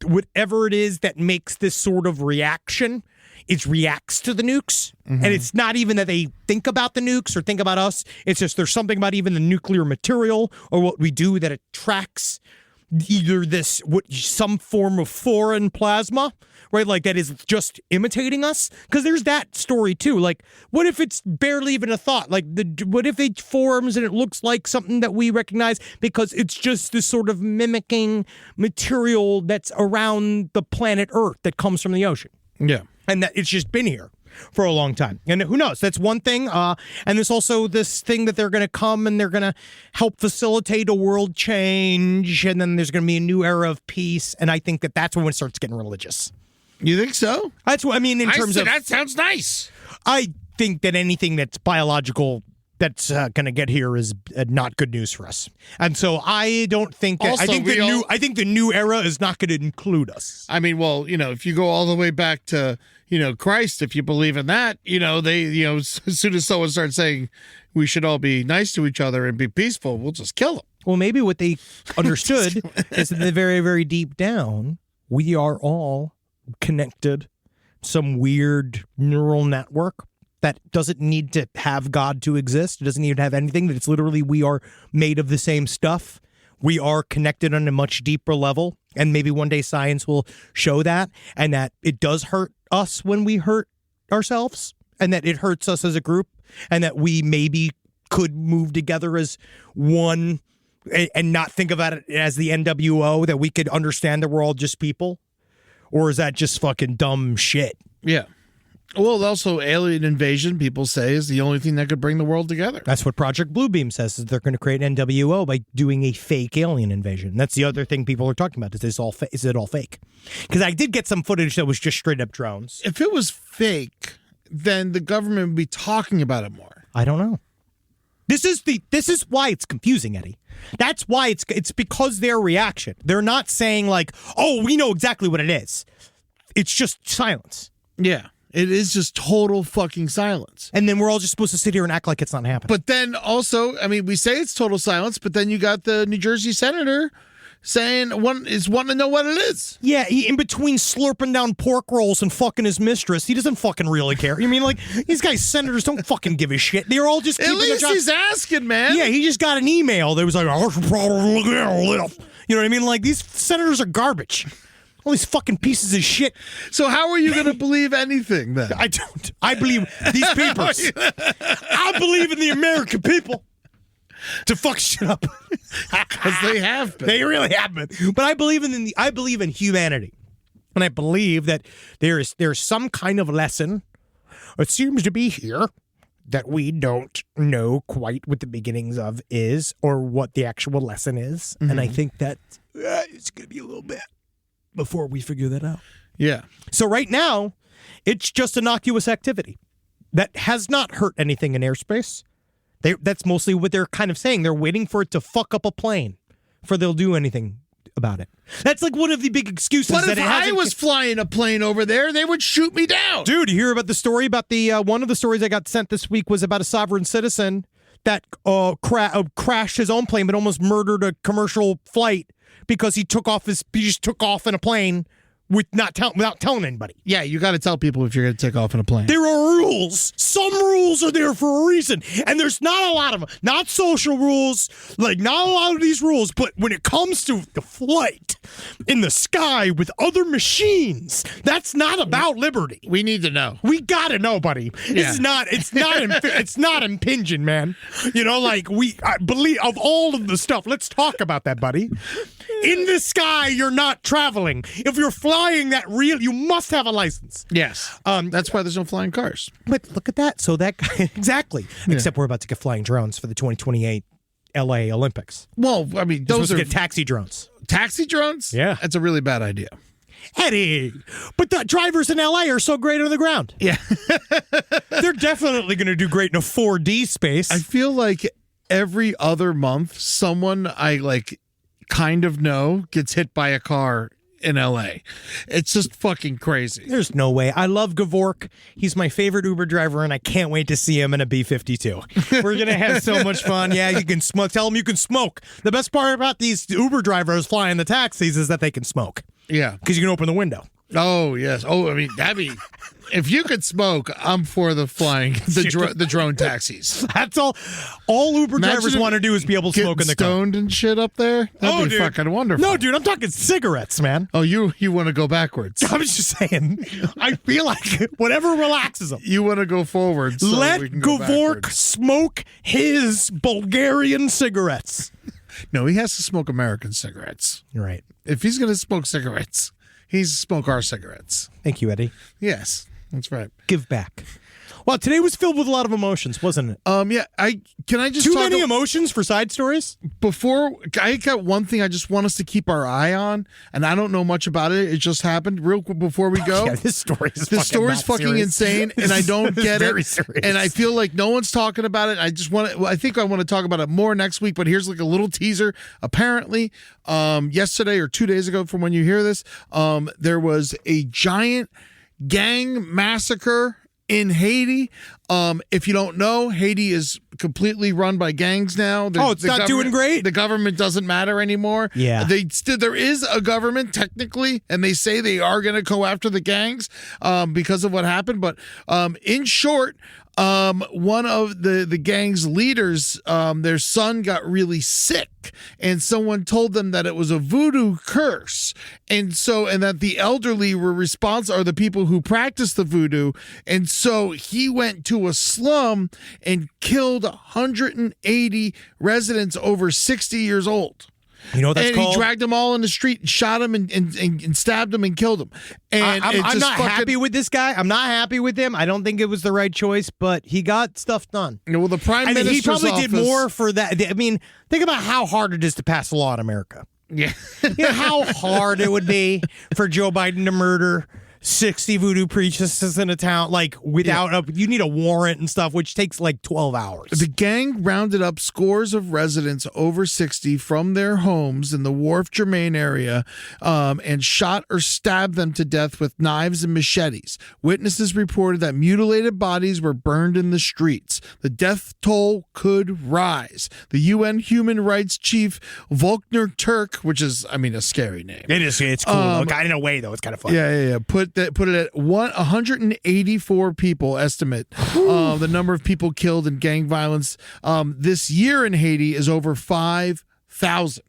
whatever it is that makes this sort of reaction. It reacts to the nukes, and it's not even that they think about the nukes or think about us. It's just there's something about even the nuclear material or what we do that attracts either some form of foreign plasma, right? Like that is just imitating us. Because there's that story too. Like, what if it's barely even a thought? Like, what if it forms and it looks like something that we recognize because it's just this sort of mimicking material that's around the planet Earth that comes from the ocean? Yeah. And that it's just been here for a long time. And who knows? That's one thing. And there's also this thing that they're going to come and they're going to help facilitate a world change. And then there's going to be a new era of peace. And I think that that's when it starts getting religious. You think so? That's what I mean in terms of... That sounds nice. I think that anything that's biological that's going to get here is not good news for us. And so I don't think that, Also, I think the new era is not going to include us. I mean, well, if you go all the way back to, Christ, if you believe in that, they, as soon as someone starts saying we should all be nice to each other and be peaceful, we'll just kill them. Well, maybe what they understood is that very, very deep down, we are all connected, some weird neural network that doesn't need to have God to exist. It doesn't need to have anything. That it's literally we are made of the same stuff. We are connected on a much deeper level. And maybe one day science will show that, and that it does hurt us when we hurt ourselves, and that it hurts us as a group, and that we maybe could move together as one and not think about it as the NWO, that we could understand that we're all just people. Or is that just fucking dumb shit? Yeah. Well, also alien invasion, people say, is the only thing that could bring the world together. That's what Project Bluebeam says, is they're going to create NWO by doing a fake alien invasion. And that's the other thing people are talking about, is it all fake? Because I did get some footage that was just straight up drones. If it was fake, then the government would be talking about it more. I don't know. This is why it's confusing, Eddie. That's why it's because their reaction. They're not saying like, oh, we know exactly what it is. It's just silence. Yeah. It is just total fucking silence. And then we're all just supposed to sit here and act like it's not happening. But then also, I mean, we say it's total silence, but then you got the New Jersey senator saying wanting to know what it is. Yeah, in between slurping down pork rolls and fucking his mistress, he doesn't fucking really care. You mean, like, these guys, senators, don't fucking give a shit. They're all just keeping At least he's asking, man. Yeah, he just got an email that was like, I should probably look at it. You know what I mean? Like, these senators are garbage. All these fucking pieces of shit. So how are you going to believe anything then? I don't. I believe these papers. I believe in the American people to fuck shit up. Because they have been. They really have been. But I believe in humanity. And I believe that there's some kind of lesson. It seems to be here that we don't know quite what the beginnings of is or what the actual lesson is. Mm-hmm. And I think that it's going to be a little bit before we figure that out. Yeah. So right now, it's just innocuous activity that has not hurt anything in airspace. That's mostly what they're kind of saying. They're waiting for it to fuck up a plane before they'll do anything about it. That's like one of the big excuses. But that if I was flying a plane over there, they would shoot me down. Dude, you hear about the story about the one of the stories I got sent this week was about a sovereign citizen that crashed his own plane but almost murdered a commercial flight because he just took off in a plane without telling anybody. Yeah, you got to tell people if you're going to take off in a plane. There are rules. Some rules are there for a reason, and there's not a lot of them. Not social rules, like not a lot of these rules, but when it comes to the flight in the sky with other machines, that's not about liberty. We need to know. We got to know, buddy. Yeah. It's not impinging, man. You know, like I believe of all of the stuff. Let's talk about that, buddy. In the sky, you're not traveling. If you're flying that real, you must have a license. Yes. That's why there's no flying cars. But look at that. So that guy, exactly. Yeah. Except we're about to get flying drones for the 2028 LA Olympics. Well, I mean, those are get taxi drones. Taxi drones? Yeah. That's a really bad idea. Eddie, but the drivers in LA are so great on the ground. Yeah. They're definitely going to do great in a 4D space. I feel like every other month, someone I kind of know gets hit by a car in LA. It's just fucking crazy. There's no way. I love Gavork. He's my favorite Uber driver, and I can't wait to see him in a B-52. We're going to have so much fun. Yeah, you can smoke. Tell him you can smoke. The best part about these Uber drivers flying the taxis is that they can smoke. Yeah. Because you can open the window. Oh, yes. Oh, I mean, if you could smoke, I'm for the flying, the drone taxis. That's all Uber drivers want to do is be able to smoke in the car. Stoned and shit up there? That'd be fucking wonderful. No, dude, I'm talking cigarettes, man. Oh, you want to go backwards. I was just saying, I feel like whatever relaxes them. You want to go forward. So let we can go Gavork backwards. smoke his Bulgarian cigarettes. No, he has to smoke American cigarettes. You're right. If he's going to smoke cigarettes, he's to smoke our cigarettes. Thank you, Eddie. Yes, that's right. Give back. Well, today was filled with a lot of emotions, wasn't it? Yeah. Can I just Too talk many emotions for side stories? before I got one thing I just want us to keep our eye on, and I don't know much about it. It just happened. Real quick before we go. Yeah, this story is The story's fucking serious. insane, and I don't get very it. serious. And I feel like no one's talking about it. I think I want to talk about it more next week, but here's like a little teaser. Apparently, yesterday or 2 days ago from when you hear this, there was a giant gang massacre in Haiti. If you don't know, Haiti is completely run by gangs now. It's not doing great? The government doesn't matter anymore. Yeah. There is a government technically, and they say they are going to go after the gangs because of what happened. But in short, one of the gang's leaders, their son got really sick, and someone told them that it was a voodoo curse, and that the elderly were are the people who practice the voodoo, and so he went to a slum and killed 180 residents over 60 years old. You know what that's and called? He dragged them all in the street and shot them and stabbed them and killed them. And I'm not happy with this guy. I'm not happy with him. I don't think it was the right choice, but he got stuff done. Well, the prime minister's he probably did office- more for that. I mean, think about how hard it is to pass a law in America. Yeah. You know how hard it would be for Joe Biden to murder 60 voodoo priestesses in a town, like without you need a warrant and stuff, which takes like 12 hours. The gang rounded up scores of residents over 60 from their homes in the Wharf Germain area and shot or stabbed them to death with knives and machetes. Witnesses reported that mutilated bodies were burned in the streets. The death toll could rise. The UN human rights chief, Volker Turk, which is, a scary name. It is. It's cool. In a way, though, it's kind of fun. Yeah. Put it at 184 people estimate the number of people killed in gang violence this year in Haiti is over 5,000.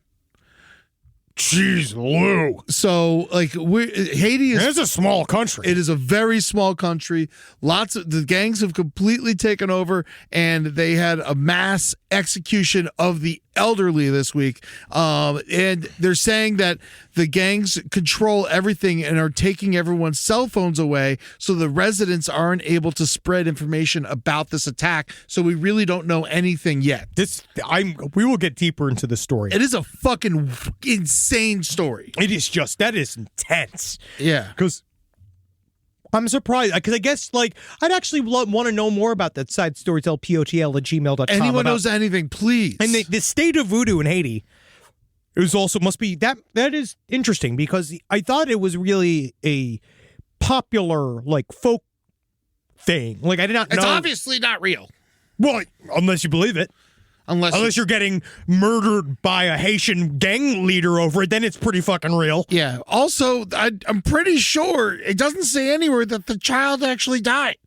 Jeez, Lou. So, Haiti is. It's a small country. It is a very small country. The gangs have completely taken over, and they had a mass execution of the elderly this week. And they're saying that the gangs control everything and are taking everyone's cell phones away, so the residents aren't able to spread information about this attack. So we really don't know anything yet. We will get deeper into the story. It is a fucking insane story. It is that is intense. Yeah. Because I'm surprised, because I guess, I'd actually want to know more about that side storytell, POTL@gmail.com. Anyone knows anything, please. And the state of voodoo in Haiti must be, that is interesting, because I thought it was really a popular, folk thing. I did not know. It's obviously not real. Well, unless you believe it. Unless you're getting murdered by a Haitian gang leader over it, then it's pretty fucking real. Yeah. Also, I'm pretty sure it doesn't say anywhere that the child actually died.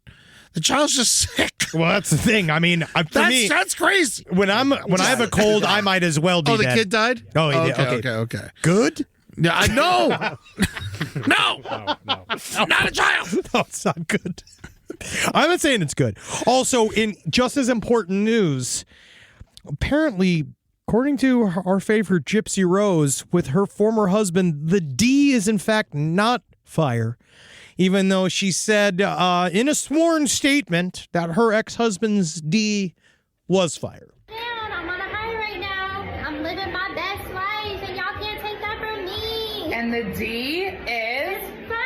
The child's just sick. Well, that's the thing. That's crazy. When I have a cold, I might as well be dead. dead. Kid died? Oh, he did. Okay. Good? Yeah, I know. No, not a child. No, it's not good. I'm not saying it's good. Also, in just as important news, apparently, according to our favorite Gypsy Rose, with her former husband, the D is in fact not fire, even though she said in a sworn statement that her ex-husband's D was fire. Man, I'm on a high right now. I'm living my best life, and y'all can't take that from me. And the D is fire.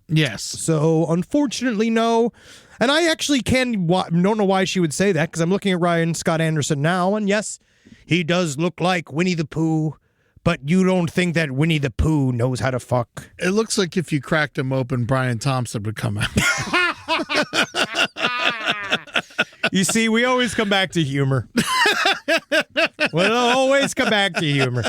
Yes. So, unfortunately, no. And I actually don't know why she would say that, because I'm looking at Ryan Scott Anderson now, and yes, he does look like Winnie the Pooh, but you don't think that Winnie the Pooh knows how to fuck. It looks like if you cracked him open, Brian Thompson would come out. You see, we always come back to humor. We'll always come back to humor.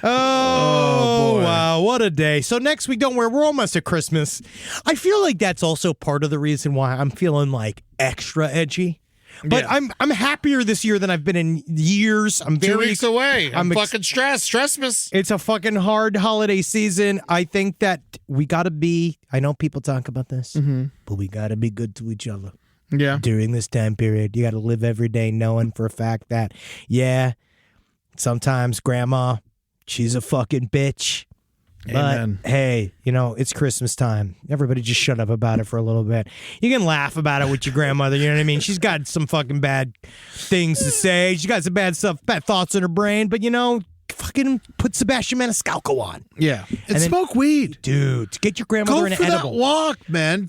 Oh, boy. Wow, what a day. So next week, don't worry, we're almost at Christmas. I feel like that's also part of the reason why I'm feeling extra edgy. But Yeah. I'm happier this year than I've been in years. I'm 2 weeks away. I'm fucking stressed. Stressmas. It's a fucking hard holiday season. I think that we got to be, I know people talk about this, but we got to be good to each other. Yeah. During this time period, you got to live every day knowing for a fact that, yeah, sometimes grandma, she's a fucking bitch. Amen. But hey, it's Christmas time. Everybody just shut up about it for a little bit. You can laugh about it with your grandmother. You know what I mean? She's got some fucking bad things to say. She's got some bad thoughts in her brain. But fucking put Sebastian Maniscalco on. Yeah. And smoke weed. Dude, get your grandmother an edible. Go for that walk, man.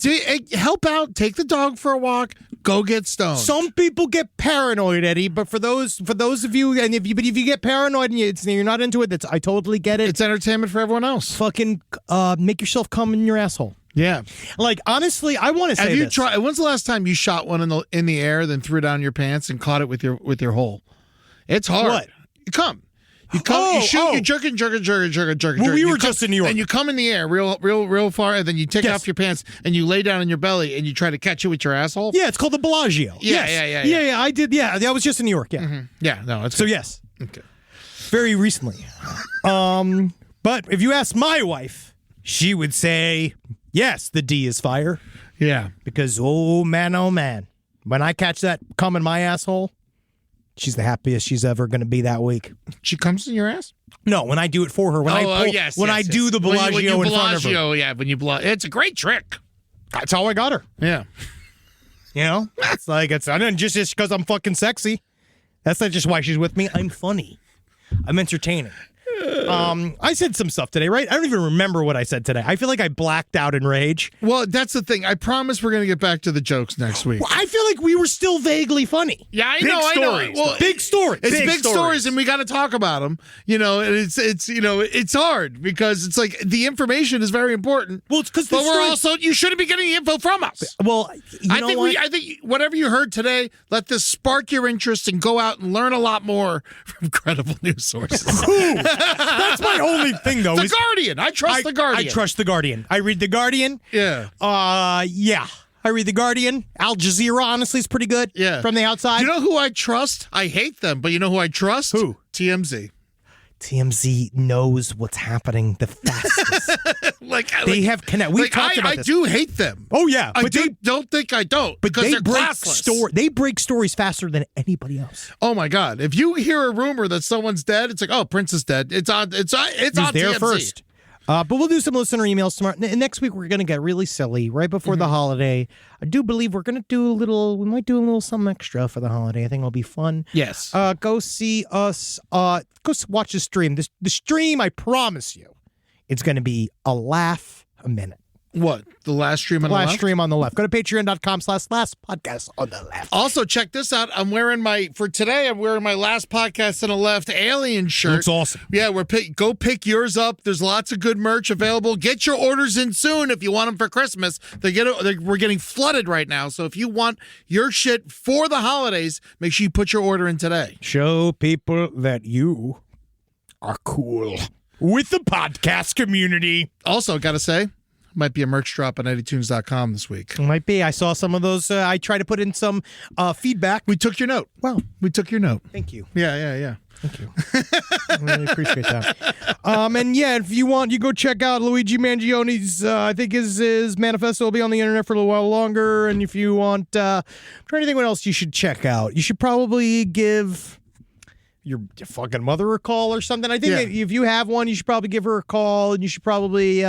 Help out. Take the dog for a walk. Go get stoned. Some people get paranoid, Eddie, but for those of you, and if you get paranoid and you're not into it, I totally get it. It's entertainment for everyone else. Fucking make yourself come in your asshole. Yeah. Like, honestly, I want to say this. When's the last time you shot one in the air, then threw it down your pants and caught it with your hole? It's hard. What? You come. You shoot, you jerk. Well, we were just in New York. And you come in the air real far, and then you take off your pants, and you lay down on your belly, and you try to catch it with your asshole? Yeah, it's called the Bellagio. Yeah, yes. Yeah, I did. Yeah, that was just in New York, yeah. Mm-hmm. Yeah, no, it's so, good. yes. Okay. Very recently. But if you ask my wife, she would say, yes, the D is fire. Yeah. Because, oh, man, when I catch that cum in my asshole, she's the happiest she's ever going to be that week. She comes in your ass? No, when I do it for her. When I do the Bellagio in front of her. Yeah, when you it's a great trick. That's how I got her. Yeah. It's like, it's not just because I'm fucking sexy. That's not just why she's with me. I'm funny. I'm entertaining. I said some stuff today, right? I don't even remember what I said today. I feel like I blacked out in rage. Well, that's the thing. I promise we're going to get back to the jokes next week. Well, I feel like we were still vaguely funny. Yeah, I know. Well, big stories. It's big stories, and we got to talk about them. And it's hard because it's like the information is very important. Well, it's because you shouldn't be getting the info from us. Well, I think whatever you heard today, let this spark your interest and go out and learn a lot more from credible news sources. That's my only thing, though. The Guardian. I trust The Guardian. I trust The Guardian. I read The Guardian. Yeah. Yeah. I read The Guardian. Al Jazeera, honestly, is pretty good. Yeah. From the outside. You know who I trust? I hate them, but you know who I trust? Who? TMZ. TMZ knows what's happening the fastest. They have connect. We've talked about this. I do hate them. Oh yeah, but don't think I don't. But because they they're break classless. They break stories faster than anybody else. Oh my God! If you hear a rumor that someone's dead, it's like, oh, Prince is dead. It's on there TMZ. First. But we'll do some listener emails tomorrow. Next week, we're going to get really silly right before the holiday. I do believe we might do a little something extra for the holiday. I think it'll be fun. Yes. Go see us. Go watch the stream. The stream, I promise you, it's going to be a laugh a minute. What? The last stream on the left? Last stream on the left. Go to patreon.com/last podcast on the left. Also, check this out. I'm wearing my last podcast on the left alien shirt. Looks awesome. Yeah, go pick yours up. There's lots of good merch available. Get your orders in soon if you want them for Christmas. We're getting flooded right now. So if you want your shit for the holidays, make sure you put your order in today. Show people that you are cool with the podcast community. Also, got to say, might be a merch drop on eddytunes.com this week. Might be. I saw some of those. I tried to put in some feedback. We took your note. Well, we took your note. Thank you. Yeah. Thank you. I really appreciate that. And yeah, if you want, you go check out Luigi Mangione's, I think his manifesto will be on the internet for a little while longer. And if you want, I'm trying to think what else you should check out. You should probably give your fucking mother a call or something. I think if you have one, you should probably give her a call, and you should probably,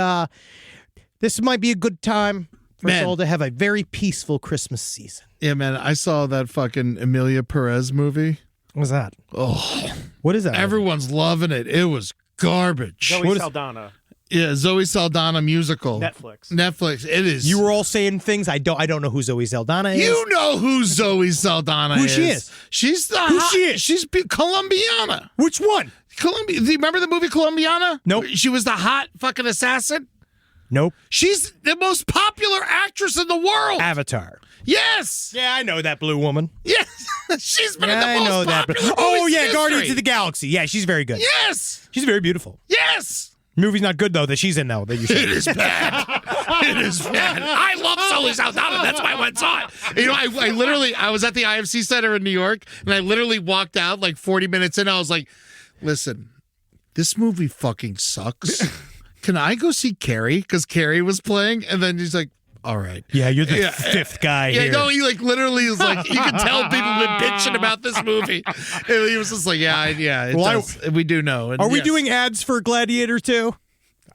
this might be a good time for us all to have a very peaceful Christmas season. Yeah, man. I saw that fucking Emilia Perez movie. What was that? Oh. What is that? Everyone's loving it. It was garbage. Zoe Saldana. Yeah, Zoe Saldana musical. Netflix. It is. You were all saying things. I don't know who Zoe Saldana is. You know who Zoe Saldana is. Who she is? She's She's Colombiana. Which one? Colombia. Do you remember the movie Colombiana? Nope. She was the hot fucking assassin. Nope. She's the most popular actress in the world. Avatar. Yes. Yeah, I know that blue woman. Yes. She's been in the most popular movies Guardians of the Galaxy. Yeah, she's very good. Yes. She's very beautiful. Yes. Movie's not good, though, that she's in, though. That you It is bad. It is bad. I love Zoe Saldana. That's why I went and saw it. You know, I was at the IFC Center in New York, and I literally walked out like 40 minutes in. I was like, listen, this movie fucking sucks. Can I go see Carrie? Because Carrie was playing, and then he's like, all right. Yeah, you're the fifth guy here. Yeah, no, he like literally was like, you can tell people have been bitching about this movie. And he was just like, we do know. And are we doing ads for Gladiator 2?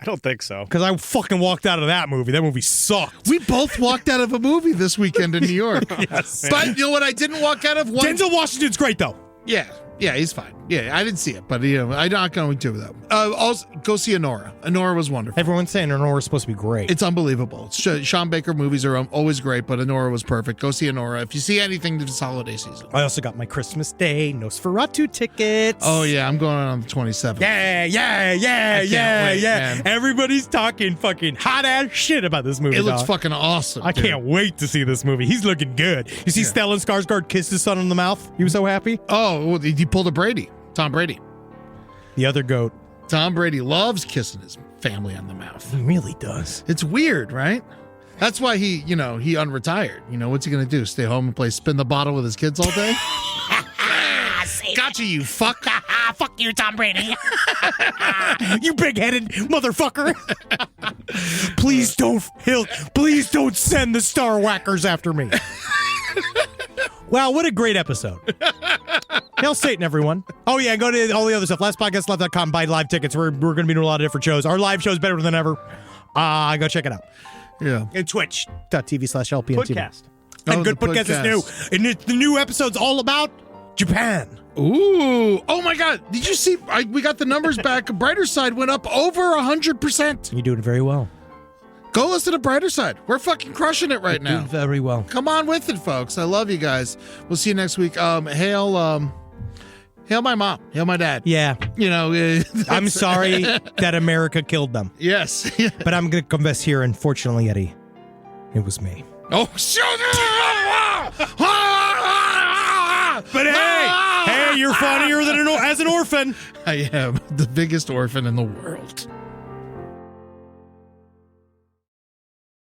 I don't think so. Because I fucking walked out of that movie. That movie sucked. We both walked out of a movie this weekend in New York. Yes. But you know what I didn't walk out of? Denzel Washington's great, though. Yeah, he's fine. Yeah, I didn't see it, but I'm not going to, though. Also, go see Honora. Honora was wonderful. Everyone's saying Honora's supposed to be great. It's unbelievable. Sean Baker movies are always great, but Honora was perfect. Go see Honora if you see anything this holiday season. I also got my Christmas Day Nosferatu tickets. Oh, yeah, I'm going on the 27th. Yeah. man. Everybody's talking fucking hot-ass shit about this movie, It looks dog. fucking awesome. I dude. can't wait to see this movie. He's looking good. You see Stellan Skarsgård kiss his son on the mouth? He was so happy. Oh, well, he pulled a Brady. Tom Brady. The other goat. Tom Brady loves kissing his family on the mouth. He really does. It's weird, right? That's why he unretired. What's he going to do? Stay home and play spin the bottle with his kids all day? Gotcha, you fuck. Fuck you, Tom Brady. You big-headed motherfucker. Please don't send the Star Whackers after me. Wow, what a great episode. Hail Satan, everyone. Oh, yeah, go to all the other stuff. LastPodcastLive.com. Buy live tickets. We're going to be doing a lot of different shows. Our live show's better than ever. Go check it out. Yeah. And twitch.tv/LPNTV. Podcast. And Oh, Good the Podcast is podcast. new. And the new episode's all about Japan. Ooh. Oh, my God. Did you see? We got the numbers back. Brighter Side went up over 100%. You're doing very well. Go listen to Brighter Side. We're fucking crushing it right now. Doing very well. Come on with it, folks. I love you guys. We'll see you next week. Hail my mom. Hail my dad. Yeah. I'm sorry that America killed them. Yes. But I'm going to confess here, unfortunately, Eddie, it was me. Oh, shut up! But hey, you're funnier than as an orphan. I am the biggest orphan in the world.